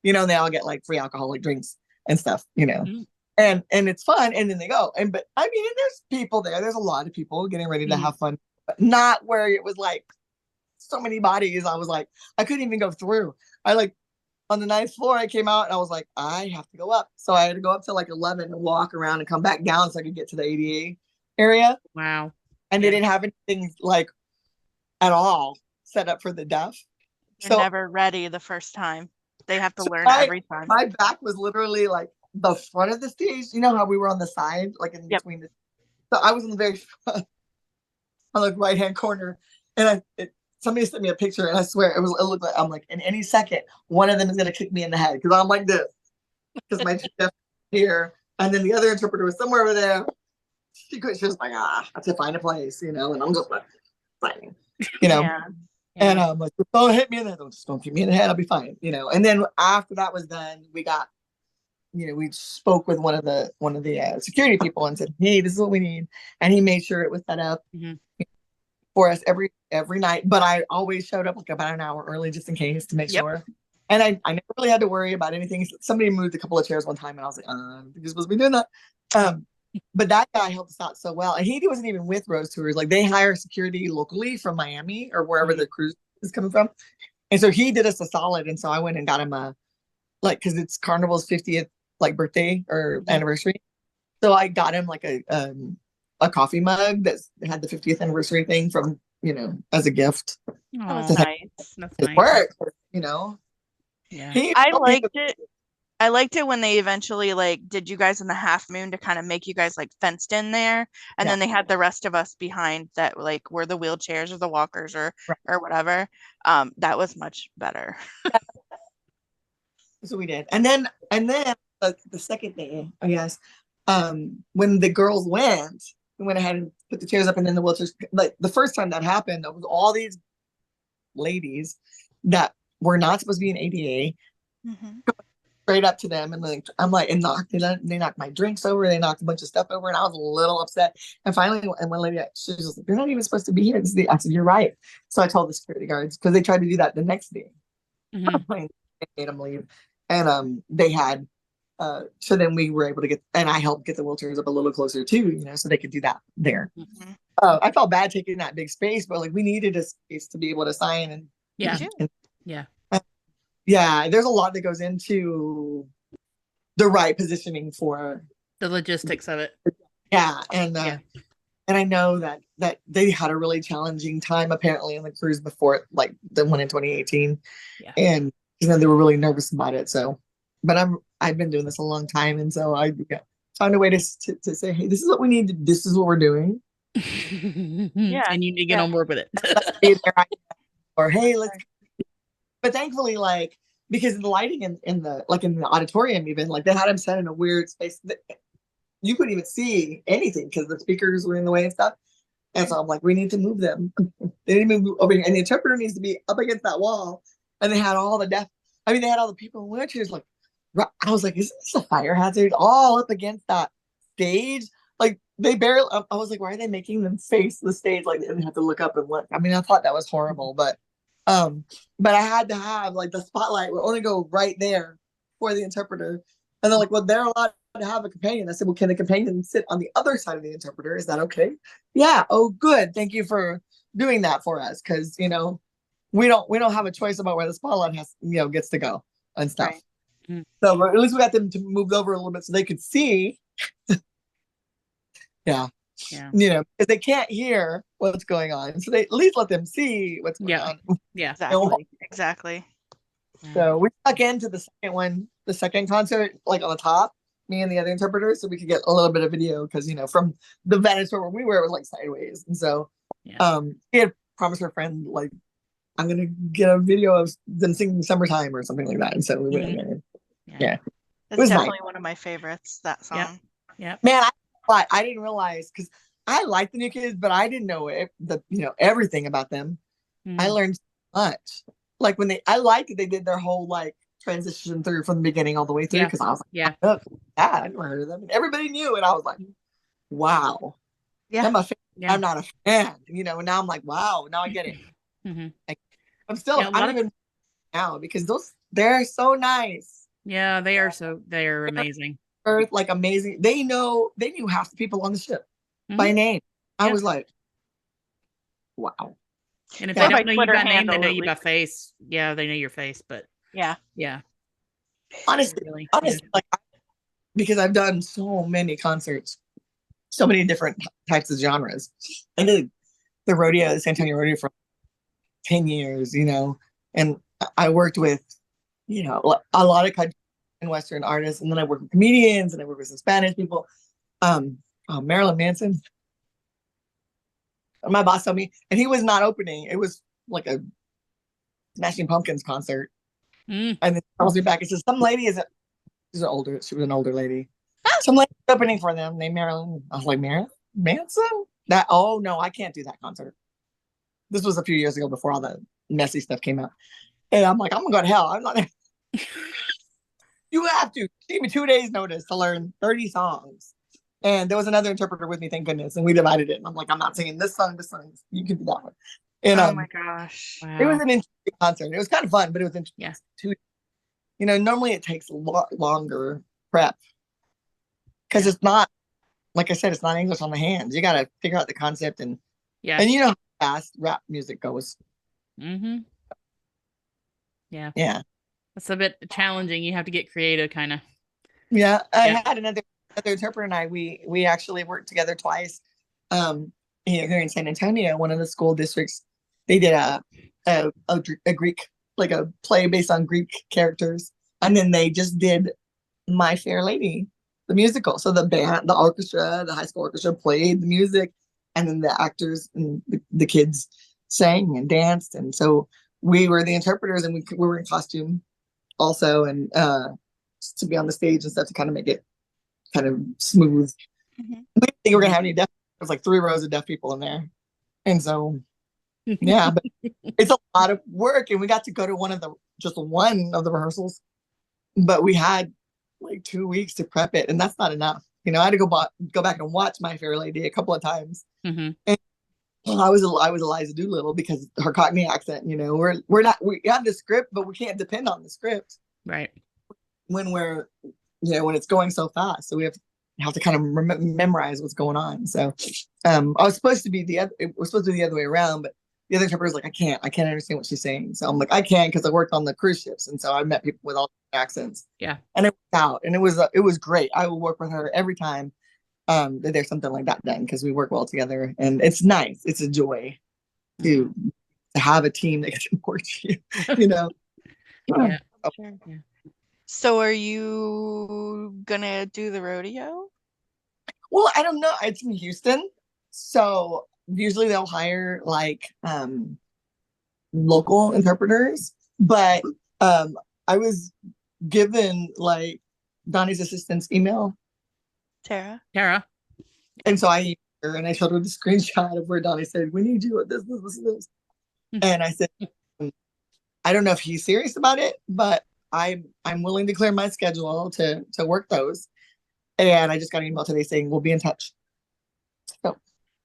You know, and they all get like free alcoholic drinks and stuff, you know. Mm-hmm. And it's fun. And then they go. But I mean, and there's people there. There's a lot of people getting ready to have fun, but not where it was like so many bodies. I was like, I couldn't even go through. I like on the 9th floor, I came out and I was like, I have to go up. So I had to go up to like 11 and walk around and come back down so I could get to the ADA area. Wow. And they didn't have anything like at all set up for the deaf. You're never ready the first time. They have to learn every time. My back was literally like the front of the stage. You know how we were on the side, like in between the. So I was in the very front, on the right hand corner, and somebody sent me a picture, and I swear it looked like I'm like in any second one of them is gonna kick me in the head because I'm like this because my deaf here, and then the other interpreter was somewhere over there. She was like, I have to find a place, you know, and I'm just like fighting, you know. Yeah. And I'm like, don't hit me in the head. Don't hit me in the head. I'll be fine, you know. And then after that was done, we got, you know, we spoke with one of the security people and said, hey, this is what we need. And he made sure it was set up for us every night. But I always showed up like about an hour early just in case to make sure. And I never really had to worry about anything. Somebody moved a couple of chairs one time and I was like, I think you're supposed to be doing that. But that guy helped us out so well. And he wasn't even with Rose Tours. Like they hire security locally from Miami or wherever the cruise is coming from. And so he did us a solid. And so I went and got him because it's Carnival's 50th like birthday or anniversary. So I got him like a coffee mug that had the 50th anniversary thing from, you know, as a gift. Oh, that's nice. That's nice. Work, you know. Yeah. I liked it. I liked it when they eventually like did you guys in the half moon to kind of make you guys like fenced in there, and then they had the rest of us behind that like were the wheelchairs or the walkers or whatever. That was much better. So we did, and then the second day, I guess, when the girls went, we went ahead and put the chairs up, and then the wheelchairs. Like the first time that happened, there was all these ladies that were not supposed to be in ADA. Straight up to them, and like I'm like, and they knocked my drinks over, they knocked a bunch of stuff over, and I was a little upset. And finally, and one lady, she was just like, "You're not even supposed to be here." I said, "You're right." So I told the security guards because they tried to do that the next day. They made them leave, and they had. So then we were able to get, and I helped get the wheelchairs up a little closer too, you know, so they could do that there. I felt bad taking that big space, but like we needed a space to be able to sign and yeah, there's a lot that goes into the right positioning for the logistics of it. Yeah, and I know that they had a really challenging time apparently on the cruise before like the one in 2018, and you know they were really nervous about it. So, but I've been doing this a long time, and so I found a way to say, hey, this is what we need. This is what we're doing. And you need to get on board with it. Or hey, let's. But thankfully, like, because the lighting in the auditorium, even like they had him set in a weird space that you couldn't even see anything because the speakers were in the way and stuff. And so I'm like, we need to move them. They need to move over here, and the interpreter needs to be up against that wall. And they had all the they had all the people in wheelchairs. Like, I was like, is this a fire hazard? All up against that stage. Like they barely. I was like, why are they making them face the stage? Like they have to look up and look. I mean, I thought that was horrible, but I had to have like the spotlight would only go right there for the interpreter. And they're like, well, they're allowed to have a companion. I said, well, can the companion sit on the other side of the interpreter? Is that okay? Yeah. Oh, good. Thank you for doing that for us. Cause you know, we don't have a choice about where the spotlight gets to go and stuff. Right. So at least we got them to move over a little bit so they could see. Yeah. Yeah. You know, because they can't hear what's going on. So they at least let them see what's going on. Yeah. Exactly. So we stuck into the second concert, like on the top, me and the other interpreters, so we could get a little bit of video because, you know, from the vantage point where we were, it was like sideways. And so he had promised her friend, like, I'm gonna get a video of them singing Summertime or something like that. And so we went in there. Yeah. It's definitely one of my favorites, that song. Yeah. Man, I didn't realize, because I like the New Kids, but I didn't know everything about them. I learned so much. Like I liked that they did their whole like transition through from the beginning all the way through, because I was like, I never heard of them. And everybody knew, and I was like, wow. Yeah. I'm not a fan, you know, and now I'm like, wow, now I get it. Like, I'm still, I'm even now, because they're so nice. Yeah, they are amazing. Like amazing. They knew half the people on the ship by name. I was like, wow. And if they don't know you by name, they know you by face. Yeah, they know your face, but yeah. Honestly, like, because I've done so many concerts, so many different types of genres. I did the rodeo, the San Antonio rodeo, for 10 years, you know, and I worked with, you know, a lot of country and Western artists, and then I worked with comedians, and I worked with some Spanish people. Marilyn Manson, my boss told me, and he was not opening. It was like a Smashing Pumpkins concert. And then calls me back and says, some lady she was an older lady. Some lady opening for them named Marilyn. I was like, Marilyn Manson? Oh no, I can't do that concert. This was a few years ago before all the messy stuff came out. And I'm like, I'm gonna go to hell. I'm not. You have to give me 2 days notice to learn 30 songs. And there was another interpreter with me, thank goodness. And we divided it. And I'm like, I'm not singing this song. You can do that one. And, oh my gosh. It was an interesting concert. It was kind of fun, but it was interesting. Yeah. You know, normally it takes a lot longer prep. Because it's not, like I said, it's not English on the hands. You got to figure out the concept. And you know how fast rap music goes. Yeah. It's a bit challenging. You have to get creative, kind of. Yeah. I had another interpreter and I, we actually worked together twice. Here in San Antonio, one of the school districts, they did a Greek, like a play based on Greek characters. And then they just did My Fair Lady, the musical. So the band, the orchestra, the high school orchestra played the music, and then the actors and the kids sang and danced. And so we were the interpreters, and we were in costume also, and to be on the stage and stuff to kind of make it kind of smooth. We didn't think we were gonna have any deaf. There was like 3 rows of deaf people in there, and so but it's a lot of work. And we got to go to just one of the rehearsals, but we had like 2 weeks to prep it, and that's not enough. You know, I had to go back and watch My Fair Lady a couple of times. And I was Eliza Doolittle because her Cockney accent. You know, we have the script, but we can't depend on the script, right? When when it's going so fast, so we have to kind of memorize what's going on. So I was supposed to be it was supposed to be the other way around, but the other interpreter's like, I can't understand what she's saying. So I'm like, I can, because I worked on the cruise ships, and so I met people with all accents. Yeah, and it worked out, and it was great. I will work with her every time that there's something like that done, because we work well together, and it's nice. It's a joy to have a team that can support you. You know. Yeah. Sure. Yeah. So are you gonna do the rodeo? Well, I don't know. It's in Houston, so usually they'll hire like local interpreters, but I was given like Donnie's assistant's email, Tara, and so I emailed her and I showed her the screenshot of where Donnie said, we need you at this. And I said, I don't know if he's serious about it, but I'm willing to clear my schedule to work those. And I just got an email today saying we'll be in touch. So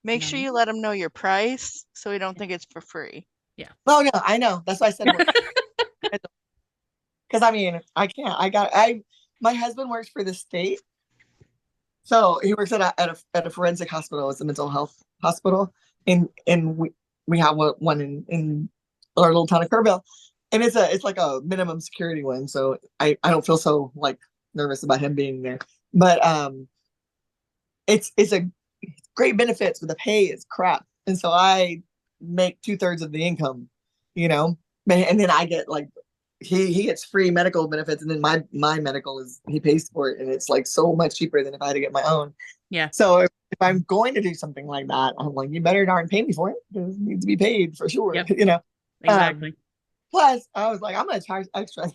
make sure you let them know your price, so we don't think it's for free. Yeah. Oh no, I know. That's why I said, because I mean, I can't. My husband works for the state, so he works at a forensic hospital. It's a mental health hospital, and we have one in our little town of Kerrville, and it's like a minimum security one. So I don't feel so like nervous about him being there. But it's great benefits, but the pay is crap. And so I make 2/3 of the income, you know, and then I get like, he gets free medical benefits, and then my medical is, he pays for it, and it's like so much cheaper than if I had to get my own. Yeah. So if I'm going to do something like that, I'm like, you better darn pay me for it, because it needs to be paid for sure. Yep. You know. Exactly. Plus, I was like, I'm gonna charge extra.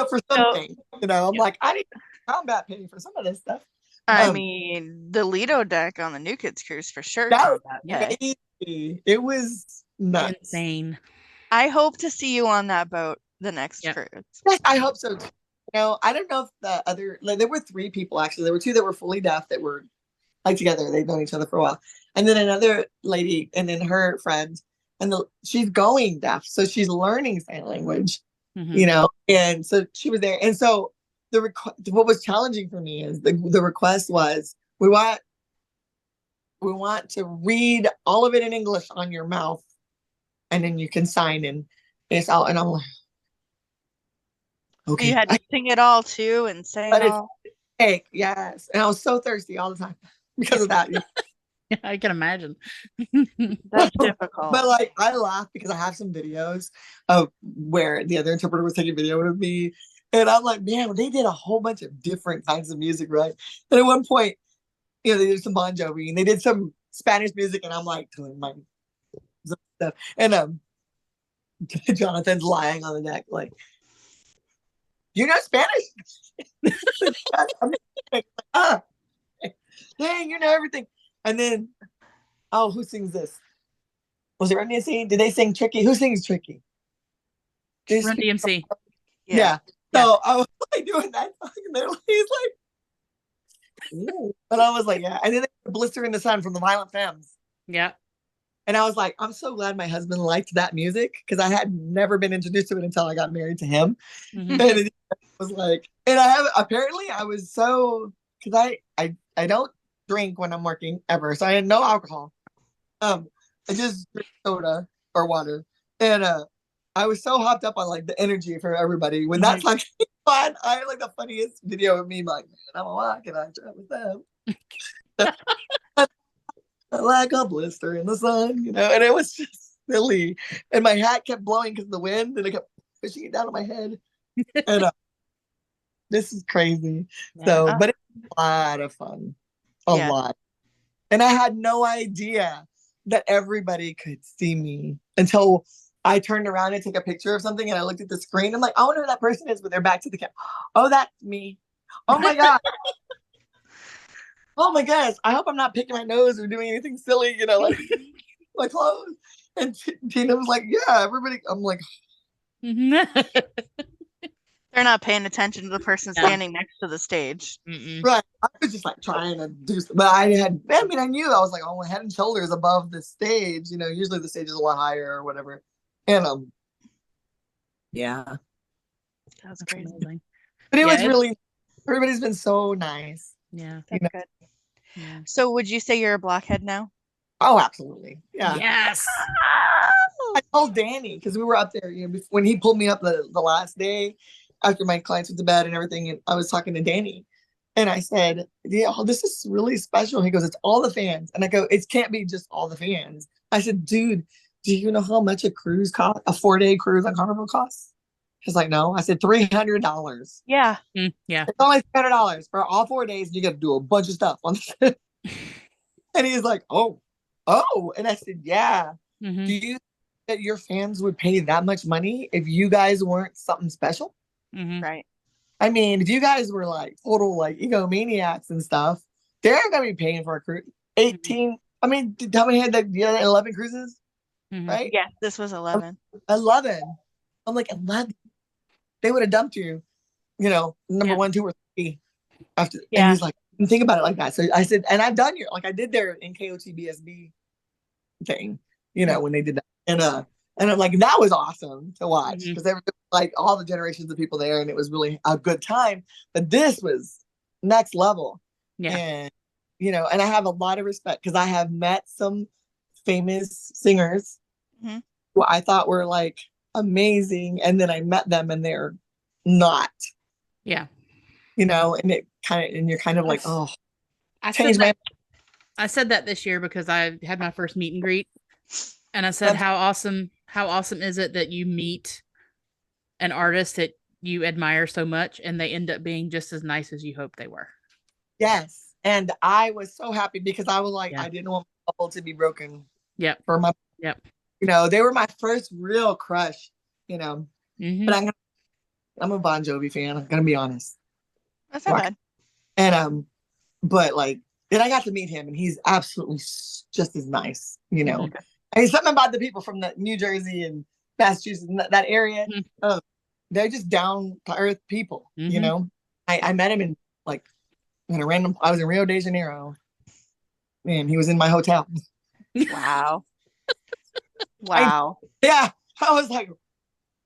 For something, I'm like, I need combat pay for some of this stuff. I mean, the Lido deck on the New Kids cruise for sure. That was crazy. It was nuts. Insane. I hope to see you on that boat the next cruise. Yes, I hope so too. I don't know if the other, like, there were 3 people actually. There were 2 that were fully deaf that were like together. They've known each other for a while, and then another lady, and then her friend, and she's going deaf, so she's learning sign language. And so she was there, and so what was challenging for me is the request was, we want to read all of it in English on your mouth, and then you can sign, and it's out. And I'm like, okay. You had to sing it all too and say it all. Yes, and I was so thirsty all the time because of that. Yeah, I can imagine. That's difficult. But like, I laughed because I have some videos of where the other interpreter was taking video of me, and I'm like, man, they did a whole bunch of different kinds of music, right? And at one point, they did some Bon Jovi, and they did some Spanish music, and I'm like doing my stuff, and Jonathan's lying on the deck like, "You know Spanish?" I'm like, dang, you know everything. And then, who sings this? Was it Run DMC? Did they sing Tricky? Who sings Tricky? Run DMC. Yeah. So I was like doing that, and he's like, ooh. And I was like, yeah. And then they Blister in the Sun from the Violent Femmes. Yeah. And I was like, I'm so glad my husband liked that music, because I had never been introduced to it until I got married to him. And it was like, and I was so, because I don't drink when I'm working ever, so I had no alcohol. I just drink soda or water, and I was so hopped up on like the energy for everybody when that song came on. I had like the funniest video of me like, man, I'm a walking actor with them. Like a blister in the sun, and it was just silly. And my hat kept blowing because of the wind, and it kept pushing it down on my head. And this is crazy. Yeah. So, but it was a lot of fun. A lot. And I had no idea that everybody could see me until I turned around and took a picture of something, and I looked at the screen. I'm like, I wonder who that person is, but they're back to the camera. Oh, that's me. Oh my God. Oh my gosh. I hope I'm not picking my nose or doing anything silly, like my clothes. And Tina was like, yeah, everybody. I'm like, they're not paying attention to the person standing next to the stage. Right. I was just like trying to do something. But I knew I was like, oh, head and shoulders above the stage. Usually the stage is a lot higher or whatever. And yeah. That was crazy. But it was really, everybody's been so nice. Yeah. That's good. Yeah. So would you say you're a blockhead now? Oh, absolutely. Yeah. Yes. I told Danny, because we were up there, when he pulled me up the last day after my clients went to bed and everything, and I was talking to Danny, and I said, yeah, this is really special. He goes, it's all the fans. And I go, it can't be just all the fans. I said, dude, do you know how much a cruise costs? A 4-day cruise on Carnival costs? He's like, no. I said, $300. Yeah. Yeah. It's only $300 for all 4 days, and you got to do a bunch of stuff on this. And he's like, oh. And I said, yeah. Do you think that your fans would pay that much money if you guys weren't something special? Right. I mean, if you guys were like total like egomaniacs and stuff, they're gonna be paying for a cruise. 18. I mean, how many had that? 11 cruises, right? Yeah, this was 11. 11. I'm like, 11. They would have dumped you, number 1, 2, or 3 after. Yeah. And he's like, think about it like that. So I said, and I've done I did their NKOTB thing, when they did that, and I'm like, that was awesome to watch, because there were like all the generations of people there, and it was really a good time. But this was next level. Yeah. And and I have a lot of respect, because I have met some famous singers who I thought were like amazing, and then I met them and they're not. Yeah. And it kind of, and you're kind of like, oh, I said that this year because I had my first meet and greet, and I said, how awesome is it that you meet an artist that you admire so much and they end up being just as nice as you hoped they were. Yes. And I was so happy because I was like, I didn't want my bubble to be broken. Yep. For my, you know, they were my first real crush, you know. But I'm a Bon Jovi fan. I'm gonna be honest. That's not bad. And but like, then I got to meet him, and he's absolutely just as nice, you know. I mean, something about the people from the New Jersey and Massachusetts, that area, they're just down to earth people, you know. I met him in I was in Rio de Janeiro, and he was in my hotel. Wow. Wow. I was like,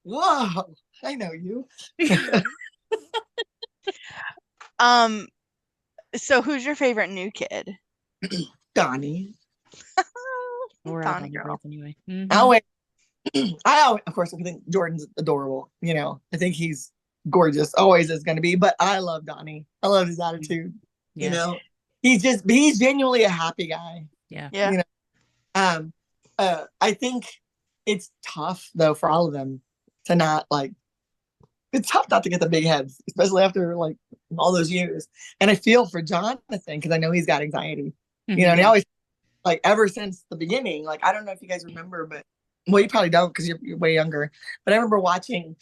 whoa, I know you. So who's your favorite new kid? Donnie. Donnie girl. Anyway. I of course, I think Jordan's adorable. You know, I think he's gorgeous, always is going to be. But I love Donnie. I love his attitude. You know, he's genuinely a happy guy. Yeah. You know, I think it's tough though for all of them to not it's tough not to get the big heads, especially after like all those years. And I feel for Jonathan because I know he's got anxiety. You know, and he always ever since the beginning. Like I don't know if you guys remember, but well, you probably don't because you're way younger. But I remember watching.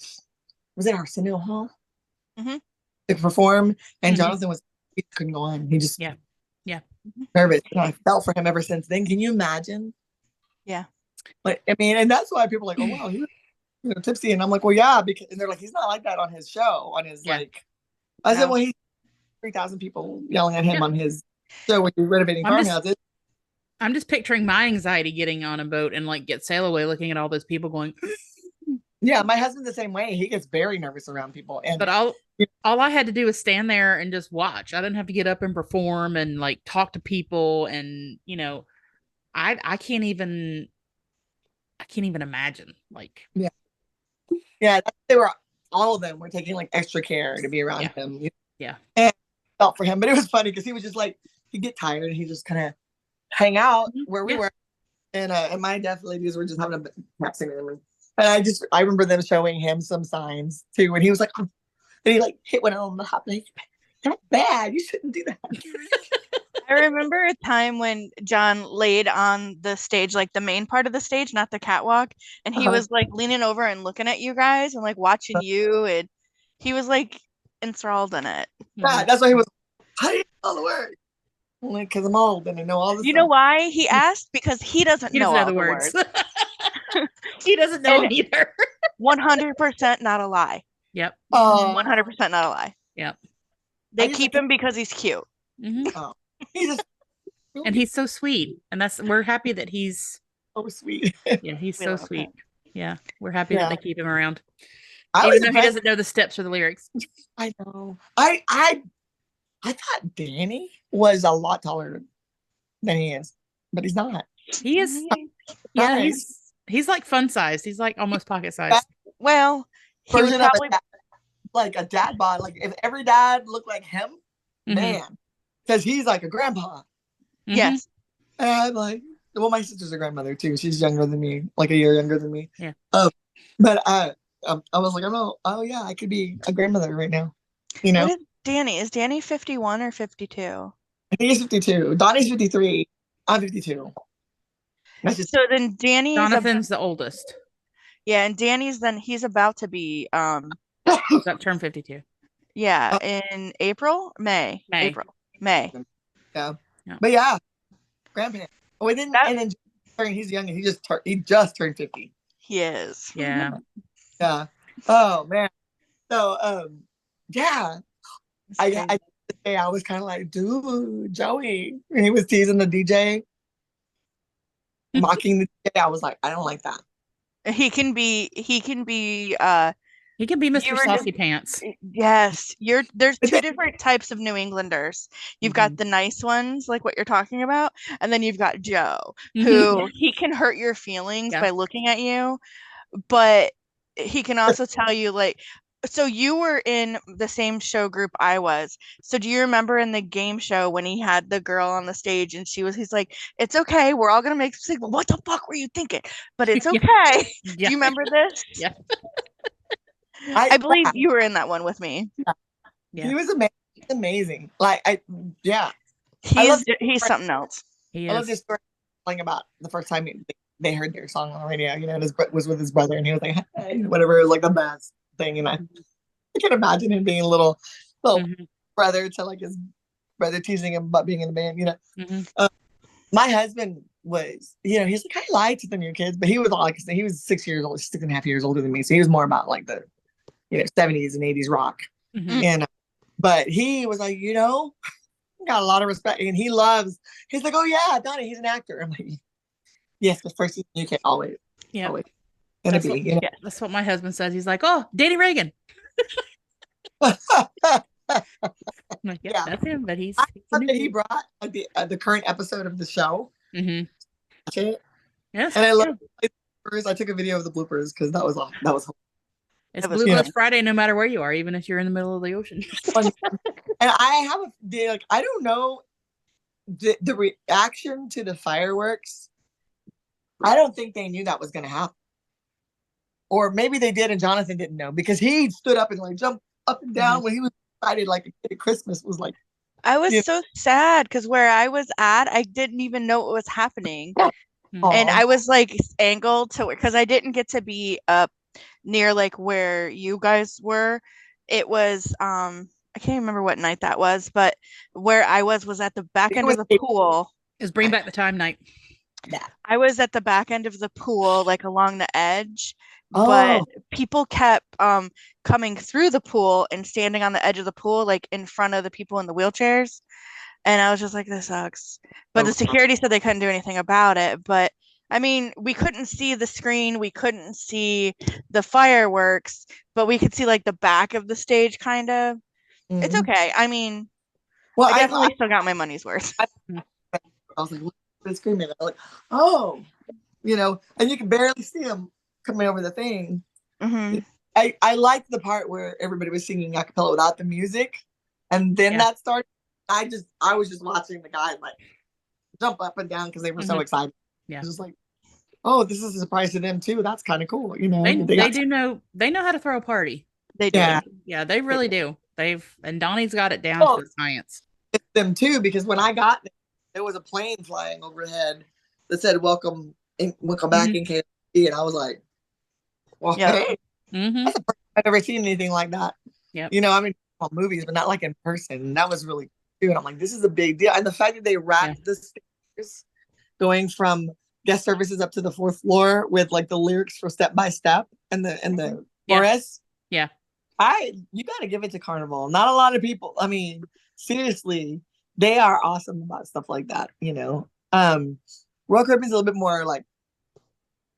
Was it Arsenio Hall? To perform, and Jonathan he couldn't go on. He just nervous. And I felt for him ever since then. Can you imagine? Yeah. Like I mean, and that's why people are like, oh wow, he was tipsy, and I'm like, well, yeah, because and they're like, he's not like that on his show, on his I said, well, he's 3,000 people yelling at him on his show when he's renovating farmhouses. I'm just picturing my anxiety getting on a boat and get sail away, looking at all those people going. Yeah, my husband's the same way. He gets very nervous around people. But all I had to do was stand there and just watch. I didn't have to get up and perform and talk to people. And you know, I can't even imagine. They were all of them were taking extra care to be around him. Yeah, and I felt for him, but it was funny because he was just he'd get tired and he just kind of hang out where we were, and my deaf ladies were just having a texting him. And I remember them showing him some signs too, and he was like, oh. And he hit one on the hop. That's bad. You shouldn't do that. I remember a time when John laid on the stage, the main part of the stage, not the catwalk, and he was leaning over and looking at you guys and watching you, and he was enthralled in it. Yeah, that's why he was. How do you know all the words? Because I'm old and I know all the. You know why he asked? Because he doesn't know all the words. He doesn't know them either. 100% not a lie. Yep. 100% not a lie. Yep. They keep him because he's cute. And he's so sweet, and we're happy that he's so sweet. Yeah, he's so sweet. Yeah, we're happy that they keep him around. Even though he doesn't know the steps or the lyrics. I know. I thought Danny was a lot taller than he is, but he's not. He is. Yeah, he's fun sized. He's almost pocket sized. Well, he was probably a dad bod. If every dad looked like him, man, because he's a grandpa. Yes. And I'm well, my sister's a grandmother too. She's younger than me, a year younger than me. Yeah. But I was like, oh yeah, I could be a grandmother right now. You know. What is Danny? Is Danny 51 or 52? I think he's 52. Donnie's 53. I'm 52. So then Jonathan's the oldest. Yeah, and Danny's he's about to be about to turn 52. Yeah, in April? May. April. May. Yeah. But yeah, grandparents. Oh, and then he's young and he just turned 50. He is. Yeah. Yeah. Oh man. So yeah. I was kind of dude, Joey. And he was teasing the DJ, mocking the DJ. I was like, I don't like that. He can be Mr. Saucy Pants. Yes. There's two different types of New Englanders. You've got the nice ones, like what you're talking about, and then you've got Joe, who he can hurt your feelings by looking at you, but he can also tell you So you were in the same show group I was. So do you remember in the game show when he had the girl on the stage and he's like, it's okay, we're all gonna make mistakes. But what the fuck were you thinking? But it's Yeah. okay. Yeah. Do you remember this? Yeah. I believe you were in that one with me. Yeah. He was amazing. Like he's something else. I love this story about the first time they heard their song on the radio, you know, and was with his brother, and he was like, hey, whatever, it was like the best thing. And I can imagine him being a little brother to like his brother teasing him about being in the band, you know. My husband was, you know, he's like, I lied to the new kids, but he was like, he was 6 years old, 6.5 years older than me, so he was more about like the, you know, 70s and 80s rock. And but he was like, you know, got a lot of respect, and he's like, oh yeah, Donnie, he's an actor. I'm like, yes, but first you can always, always gonna be, you know? Yeah, that's what my husband says. He's like, oh, Danny Reagan. Like, yeah, that's him, but he brought the current episode of the show. Yes, and I love bloopers. I took a video of the bloopers because that was it's Blue Friday no matter where you are, even if you're in the middle of the ocean. And I have like, I don't know the reaction to the fireworks. I don't think they knew that was going to happen, or maybe they did and Jonathan didn't know, because he stood up and like jumped up and down when he was excited, like a kid at Christmas. Was like, I was so sad because where I was at, I didn't even know what was happening. And I was like angled to, because I didn't get to be up near like where you guys were. It was I can't remember what night that was, but where I was at the back end of the pool. It was Bring Back the Time night. Yeah. I was at the back end of the pool, like along the edge, but people kept coming through the pool and standing on the edge of the pool, like in front of the people in the wheelchairs. And I was just like, this sucks. But the security said they couldn't do anything about it. But I mean, we couldn't see the screen. We couldn't see the fireworks, but we could see like the back of the stage, kind of. It's okay. I mean, I definitely still got my money's worth. I was like, screaming. I was like, oh, you know, and you can barely see them coming over the thing. I liked the part where everybody was singing a cappella without the music, and then that started. I was just watching the guys like jump up and down because they were so excited. Yeah, just like, oh, this is a surprise to them too. That's kind of cool, you know. They know how to throw a party. They do. Yeah, they really do. And Donnie's got it down to science. It's them too, because when I got there was a plane flying overhead that said welcome back in KOTB, and I was like, well, hey, that's the first time I've ever seen anything like that. Yeah, you know, I mean, movies, but not like in person. And that was really cool. And I'm like, this is a big deal. And the fact that they wrapped the stairs going from guest services up to the 4th floor with like the lyrics for Step by Step and the chorus. Yeah. You got to give it to Carnival. Not a lot of people. I mean, seriously, they are awesome about stuff like that, you know. Royal Caribbean's a little bit more like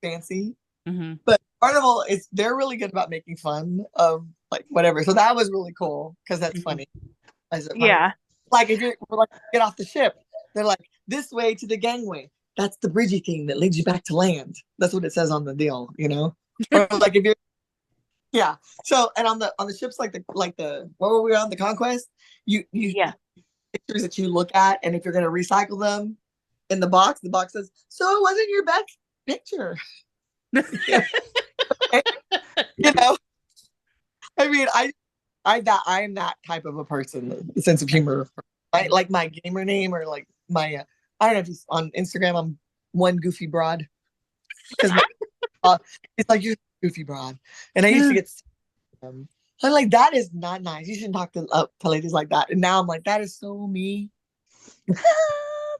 fancy, but Carnival they're really good about making fun of like whatever. So that was really cool because that's funny. Like if you're like, get off the ship, they're like, this way to the gangway. That's the bridgey thing that leads you back to land. That's what it says on the deal, you know. Or like if you're so, and on the ships like the what were we on, the Conquest, you pictures that you look at, and if you're going to recycle them in the box says, so it wasn't your best picture. You know, I mean, I'm that type of a person, the sense of humor. Like my gamer name, or like my I don't know if he's on Instagram, I'm one goofy broad, because it's like, you're goofy broad, and I used to get I'm like, that is not nice. You shouldn't talk to ladies like that. And now I'm like, that is so me.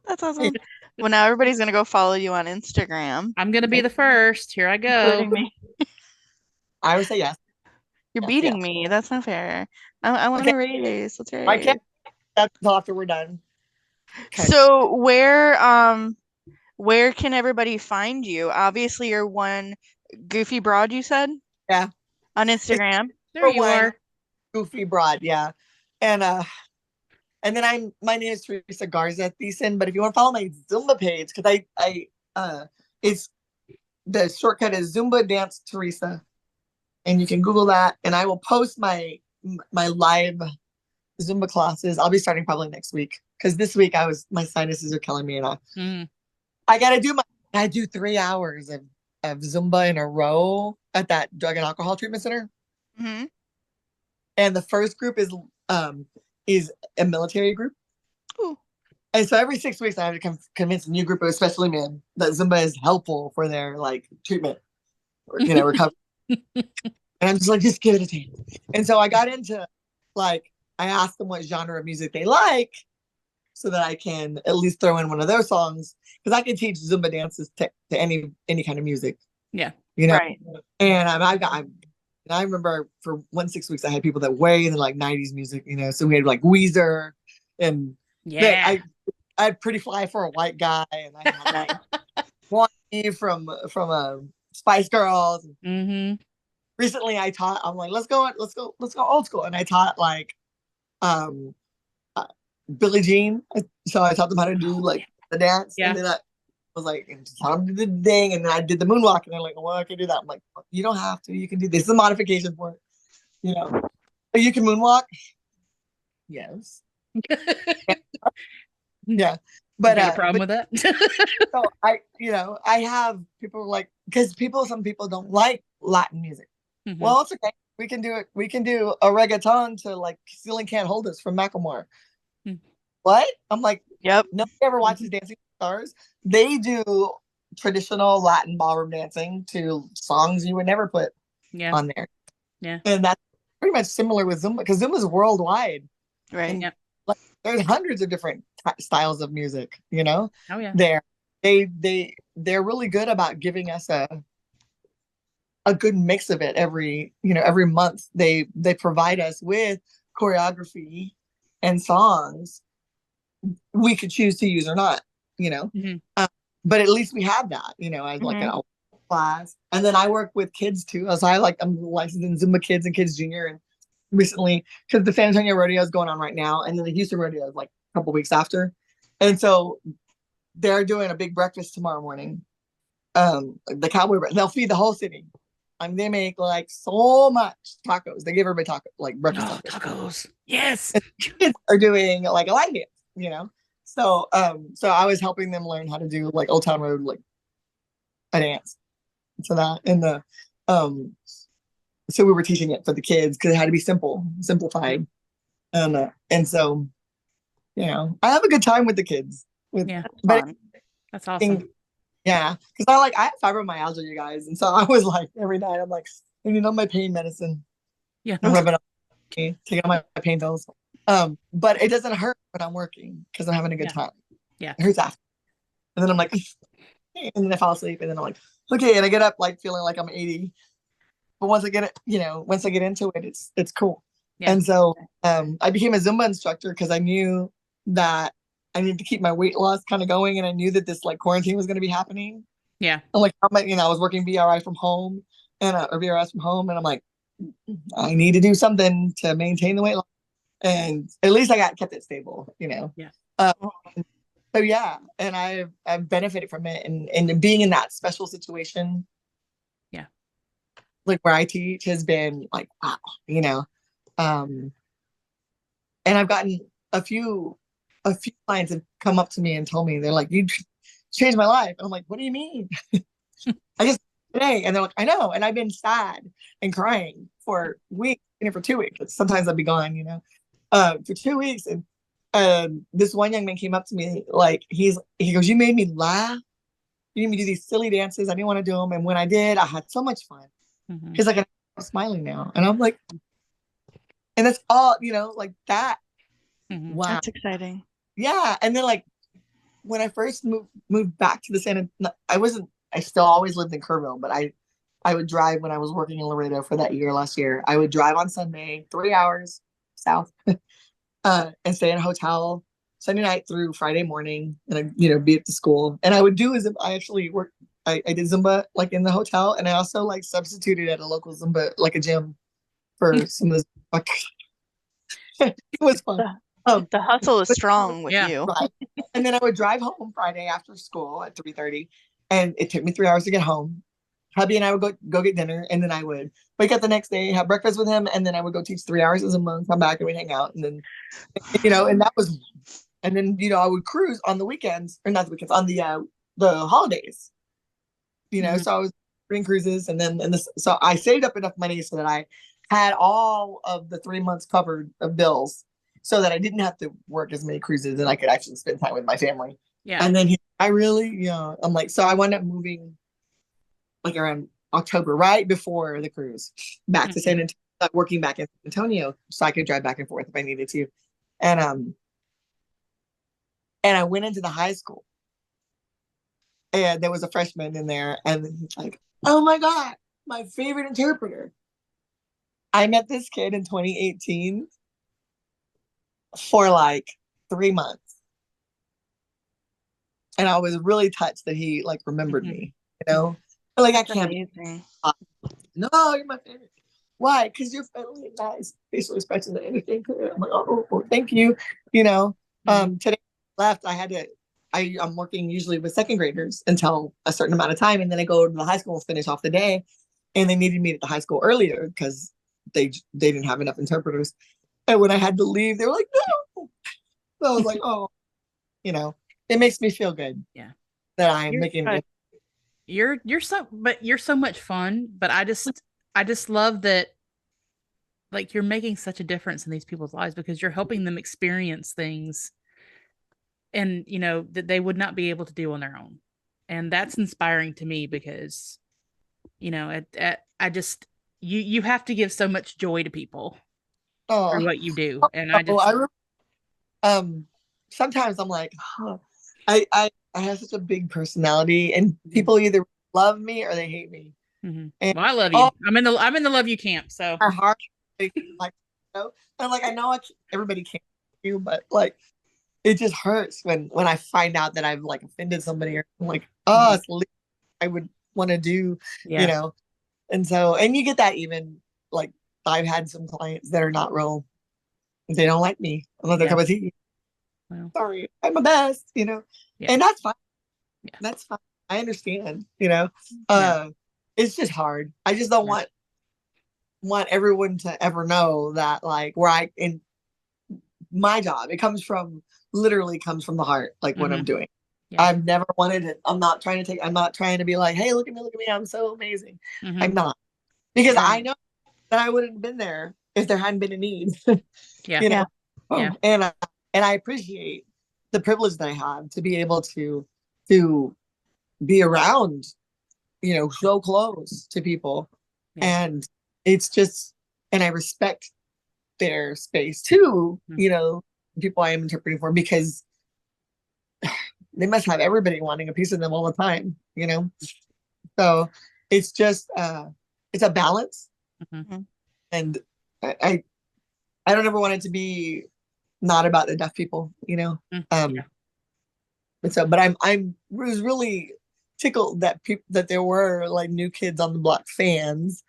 That's awesome. Well, now everybody's gonna go follow you on Instagram. I'm gonna be the first. Here I go. I would say yes. You're beating me. That's not fair. I want to race. Let's race. I can't. That's after we're done. Okay. So where can everybody find you? Obviously, you're one goofy broad, you said? Yeah. On Instagram. There you are. Goofy broad, yeah. And then my name is Teresa Garza-Thuesen, but if you want to follow my Zumba page, because I it's the shortcut is Zumba Dance Teresa. and you can Google that. And I will post my live Zumba classes. I'll be starting probably next week because this week my sinuses are killing me, and I gotta do 3 hours of Zumba in a row at that drug and alcohol treatment center. Mm-hmm. And the first group is a military group. Ooh. And so every 6 weeks I have to convince a new group of especially men that Zumba is helpful for their like treatment, or, recovery. And I'm just like, just give it a chance. And so I got into like, I asked them what genre of music they like so that I can at least throw in one of their songs, because I can teach Zumba dances to any kind of music. Yeah. Right. And I remember for 6 weeks I had people that way into like 90s music, so we had like Weezer and I had Pretty Fly for a White Guy, and I had Donnie from Spice Girls. Mm-hmm. Recently I'm like, let's go old school, and I taught like Billie Jean. So I taught them how to do like the dance, and then I was like, taught them to do the ding, and then I did the moonwalk, and they're like, well, I can do that. I'm like, you don't have to. You can do this. It's a modification for it. You can moonwalk. Yes. Yeah. But you got a problem with that? So I have people like, because some people don't like Latin music. Mm-hmm. Well, it's okay. We can do it. We can do a reggaeton to like Ceiling Can't Hold Us from Macklemore. What? I'm like, yep. Nobody ever watches Dancing with the Stars. They do traditional Latin ballroom dancing to songs you would never put on there. Yeah. And that's pretty much similar with Zumba, because Zumba is worldwide. Right. And, like, there's hundreds of different styles of music, Oh yeah. They're really good about giving us a good mix of it every month. They provide us with choreography and songs we could choose to use or not, but at least we have that, as like an class. And then I work with kids too. So I'm licensed in Zumba Kids and Kids Junior. And recently, because the San Antonio rodeo is going on right now, and then the Houston rodeo is like a couple weeks after. And so they're doing a big breakfast tomorrow morning. The cowboy breakfast. They'll feed the whole city. They make like so much tacos. They give everybody breakfast tacos. Yes. And kids are doing like a line dance, So I was helping them learn how to do like Old Town Road, like a dance. So that, and so we were teaching it for the kids because it had to be simplified. And so, I have a good time with the kids. That's awesome. Yeah, because I have fibromyalgia, you guys, and so I was like every night I'm like, I need my pain medicine. Yeah, I'm rubbing on me, taking on my pain pills. But it doesn't hurt when I'm working because I'm having a good time. Yeah, it hurts after, and then I'm like, and then I fall asleep, and then I'm like, okay, and I get up like feeling like I'm 80. But once I get into it, it's cool. Yeah. And so I became a Zumba instructor because I knew that I needed to keep my weight loss kind of going, and I knew that this like quarantine was going to be happening. Yeah. I'm like, I was working BRI from home or BRS from home, and I'm like, I need to do something to maintain the weight loss, and at least I kept it stable, Yeah. So yeah, and I've benefited from it, and being in that special situation. Yeah. Like where I teach has been like, wow, and I've gotten a few clients have come up to me and told me, they're like, you changed my life. And I'm like, what do you mean? I just today. And they're like, I know. And I've been sad and crying for weeks, for 2 weeks. Sometimes I'd be gone, for 2 weeks. And this one young man came up to me, like, he goes, you made me laugh. You made me do these silly dances. I didn't want to do them. And when I did, I had so much fun. He's like, I'm smiling now. And I'm like, and that's all, like that. Wow. That's exciting. Yeah. And then like when I first moved back to the I still always lived in Kerrville, but I would drive when I was working in Laredo for that year last year. I would drive on Sunday, 3 hours south, and stay in a hotel Sunday night through Friday morning, and I'd, be at the school. And I would do I actually worked, I did Zumba like in the hotel, and I also like substituted at a local Zumba, like a gym for some of the it was fun. The hustle is strong with you. Right. And then I would drive home Friday after school at 3:30, and it took me 3 hours to get home. hubby and I would go get dinner, and then I would wake up the next day, have breakfast with him, and then I would go teach 3 hours as a month, come back and we'd hang out. And then, and that was, and then, I would cruise on the weekends, or not the weekends, on the holidays, so I was doing cruises, and then, so I saved up enough money so that I had all of the 3 months covered of bills so that I didn't have to work as many cruises and I could actually spend time with my family. Yeah. And then I'm like, so I wound up moving like around October, right before the cruise, back to San Antonio, working back in San Antonio, so I could drive back and forth if I needed to. And I went into the high school, and there was a freshman in there, and he's like, "Oh my God, my favorite interpreter." I met this kid in 2018 for like 3 months, and I was really touched that he like remembered me. Like, That's I can't. amazing. No, you're my favorite. Why? Because you're friendly and nice, facial expressions and anything. I'm like, oh, thank you. Today I left, I'm working usually with second graders until a certain amount of time, and then I go to the high school and finish off the day. And they needed me at the high school earlier because they didn't have enough interpreters. And when I had to leave, they were like, no. So I was like, oh, it makes me feel good. Yeah. That I'm making it. You're so much fun, but I just love that, like, you're making such a difference in these people's lives because you're helping them experience things and that they would not be able to do on their own. And that's inspiring to me because I just you have to give so much joy to people for what you do. And sometimes I'm like, I have such a big personality, and people either love me or they hate me. Well, I love you. I'm in the love you camp. So my heart, like, I'm like, I know everybody can't you, but like, it just hurts when I find out that I've like offended somebody, or I'm like, it's the least I would want to do, And so, and you get that even like I've had some clients that are not real. They don't like me. I'm not their cup of tea. Well, sorry, I'm my best, and that's fine. Yeah. That's fine. I understand, it's just hard. I just don't want everyone to ever know that, like, where in my job, it literally comes from the heart, like what I'm doing. Yeah. I've never wanted it. I'm not trying to be like, hey, look at me, I'm so amazing. I'm not, because I know that I wouldn't have been there if there hadn't been a need. And I appreciate the privilege that I have to be able to be around, so close to people. And it's just, and I respect their space too, people I am interpreting for, because they must have everybody wanting a piece of them all the time, So it's just, it's a balance. And I don't ever want it to be not about the deaf people, but I was really tickled that there were like New Kids on the Block fans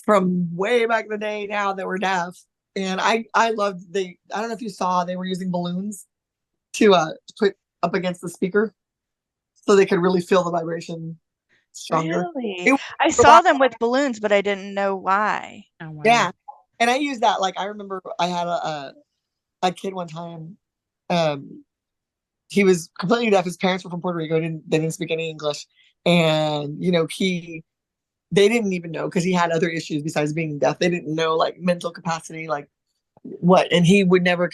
from way back in the day now that were deaf. And I loved I don't know if you saw, they were using balloons to put up against the speaker so they could really feel the vibration stronger. Really? I saw them with balloons, but I didn't know why. Oh, wow. Yeah. And I used that, like, I remember I had a kid one time. He was completely deaf. His parents were from Puerto Rico. They didn't speak any English. And, they didn't even know, because he had other issues besides being deaf. They didn't know, like, mental capacity, like what. And he would never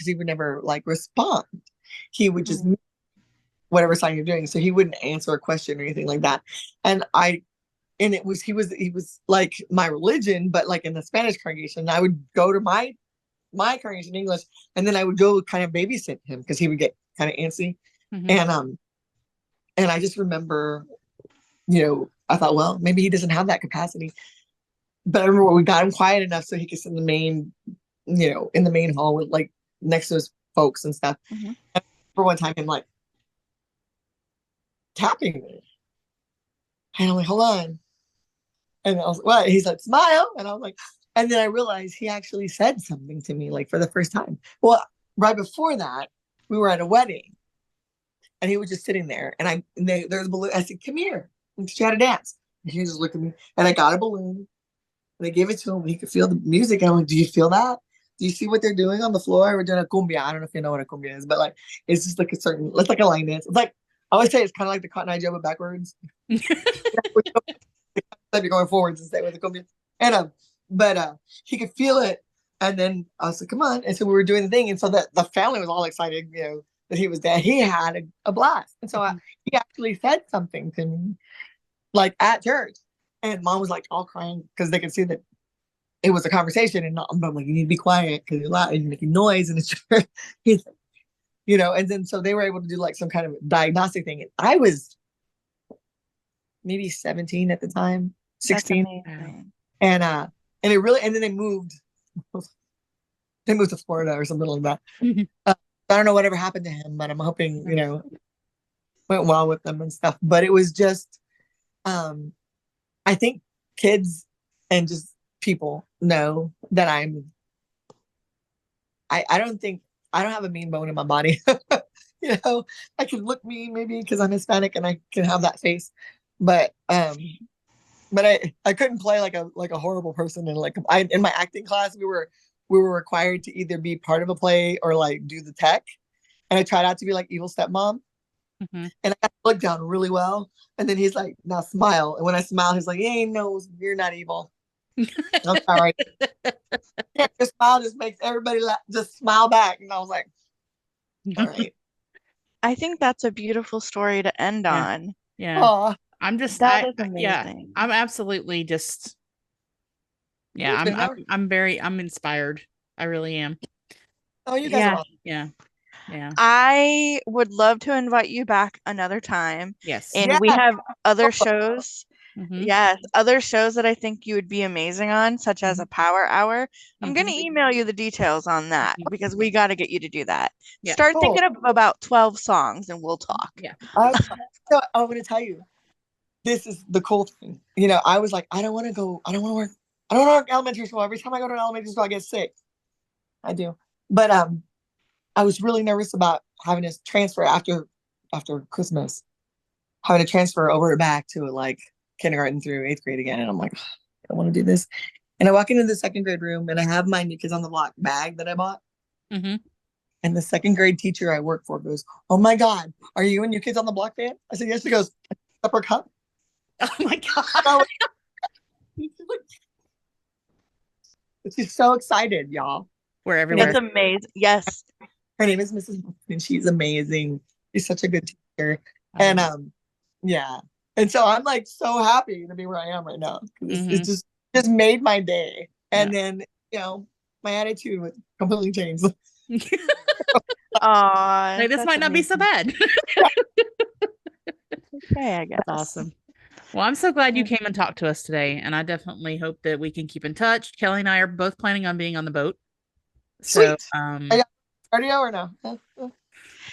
like respond. He would just whatever sign you're doing. So he wouldn't answer a question or anything like that. And he was like my religion, but like in the Spanish congregation, I would go to my congregation in English, and then I would go kind of babysit him because he would get kind of antsy. And I just remember, I thought, well, maybe he doesn't have that capacity. But I remember we got him quiet enough so he could sit in the main, in the main hall with, like, next to his folks and stuff. And for one time, him like tapping me, and I'm like, hold on. And I was like, what? He's like, smile. And I was like, and then I realized he actually said something to me, like, for the first time. Well, right before that, we were at a wedding, and he was just sitting there, and there's a balloon. I said, come here, and she had to dance. He just looked at me, and I got a balloon, and I gave it to him. He could feel the music, and I'm like, "Do you feel that? Do you see what they're doing on the floor? We're doing a cumbia. I don't know if you know what a cumbia is, but like, it's just like it's like a line dance. It's like I always say, it's kind of like the Cotton Eye Joe, but backwards. You're going forwards instead with the cumbia, and he could feel it, and then I was like, "Come on!" And so we were doing the thing, and so the family was all excited, that he was there. He had a blast, and so he actually said something to me, like at church, and Mom was like all crying because they could see that it was a conversation, and I'm like, "You need to be quiet because you're loud and you're making noise." And it's church, and then so they were able to do like some kind of diagnostic thing, and I was maybe 17 at the time, 16, and it really, and then they moved to Florida or something like that. I don't know whatever happened to him, but I'm hoping went well with them and stuff. But it was just, I think kids and just people know that I don't have a mean bone in my body. I can look mean maybe because I'm Hispanic and I can have that face, but I couldn't play like a horrible person. And in my acting class, we were required to either be part of a play or like do the tech. And I tried out to be like evil stepmom. And I looked down really well. And then he's like, "Now smile." And when I smile, he's like, "Hey, no, you're not evil." I'm sorry. Your smile just makes everybody just smile back. And I was like, all right. I think that's a beautiful story to end on. Yeah. Aww. I'm just that is amazing. I'm absolutely just I'm inspired. I really am. Oh, you guys are awesome. Yeah. I would love to invite you back another time. Yes. And we have other shows. Yes, other shows that I think you would be amazing on, such as a Power Hour. I'm going to email you the details on that because we got to get you to do that. Start thinking of about 12 songs and we'll talk. Yeah. So I'm going to tell you, this is the cool thing. I was like, I don't want to work elementary school. Every time I go to an elementary school, I get sick. I do. But I was really nervous about having to transfer after Christmas, having to transfer over back to like kindergarten through 8th grade again. And I'm like, I don't want to do this. And I walk into the 2nd grade room and I have my New Kids on the Block bag that I bought. And the 2nd grade teacher I work for goes, "Oh my God, are you a New Kids on the Block fan?" I said, "Yes." She goes, "Upper cup." Oh my God. She's so excited, y'all. We're everywhere. It's amazing. Yes. Her name is Mrs. and she's amazing. She's such a good teacher. And yeah. And so I'm like so happy to be where I am right now. It just made my day. And then, my attitude was completely changed. Aw, like, this might not be so bad. Okay, I guess. That's awesome. Well, I'm so glad you came and talked to us today. And I definitely hope that we can keep in touch. Kelly and I are both planning on being on the boat. So, cardio or no?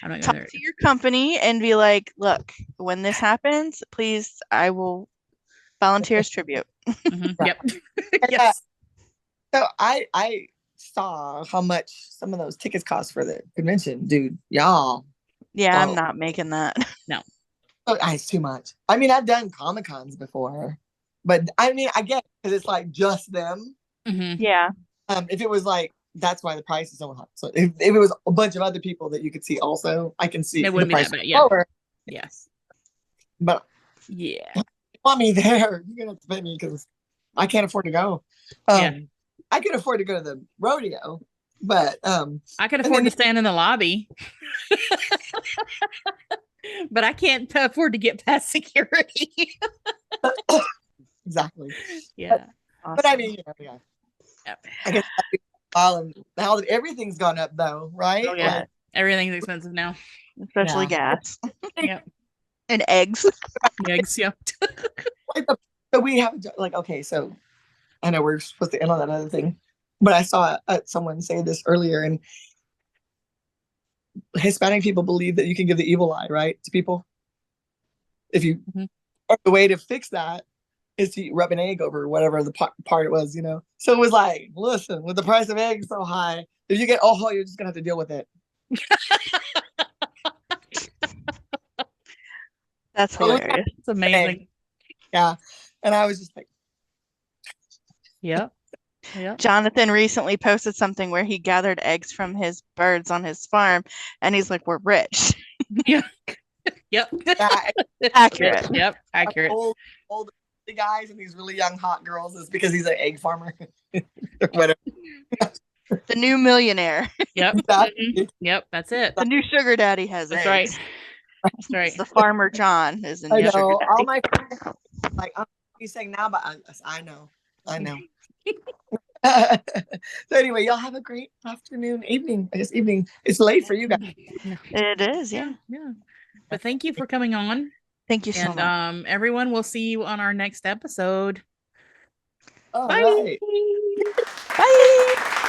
I'm not talk to your company and be like, "Look, when this happens, please, I will volunteer as tribute." Yep. Yes. So I saw how much some of those tickets cost for the convention, dude. Y'all. Yeah, I'm not making that. No. Oh, it's too much. I mean, I've done Comic-Cons before, but I mean, I get it because it's like just them. Yeah. If it was like, that's why the price is so high. So if it was a bunch of other people that you could see also, I can see it wouldn't the be price that bad. Yeah. lower. Yes. But yeah, you want me there? You're gonna have to pay me because I can't afford to go. I can afford to go to the rodeo, but I could afford to stand in the lobby. But I can't afford to get past security. Exactly. Yeah. But I mean, yeah. I guess now everything's gone up though, right? Oh, yeah. Like, everything's expensive now. Especially gas. Yep. And eggs. Eggs, yeah. So we have okay, so I know we're supposed to end on that other thing, but I saw someone say this earlier, and Hispanic people believe that you can give the evil eye, right, to people. If you, the way to fix that is to rub an egg over whatever the part it was, So it was like, listen, with the price of eggs so high, if you get you're just gonna have to deal with it. That's hilarious. It's amazing. Yeah. And I was just like, Yep. Jonathan recently posted something where he gathered eggs from his birds on his farm, and he's like, "We're rich." Yeah. Yep. Accurate. Yep. Accurate. Old guys and these really young hot girls is because he's an egg farmer. Or whatever. The new millionaire. Yep. Exactly. Yep. That's it. The new sugar daddy has That's eggs. right. That's right. It's the farmer John is the I new know. sugar daddy. All my friends like, oh, you saying now, but I know. So anyway, y'all have a great afternoon, evening. I guess evening. It's late for you guys. It is, yeah. But thank you for coming on. Thank you so much. And everyone, we'll see you on our next episode. All Bye. right. Bye.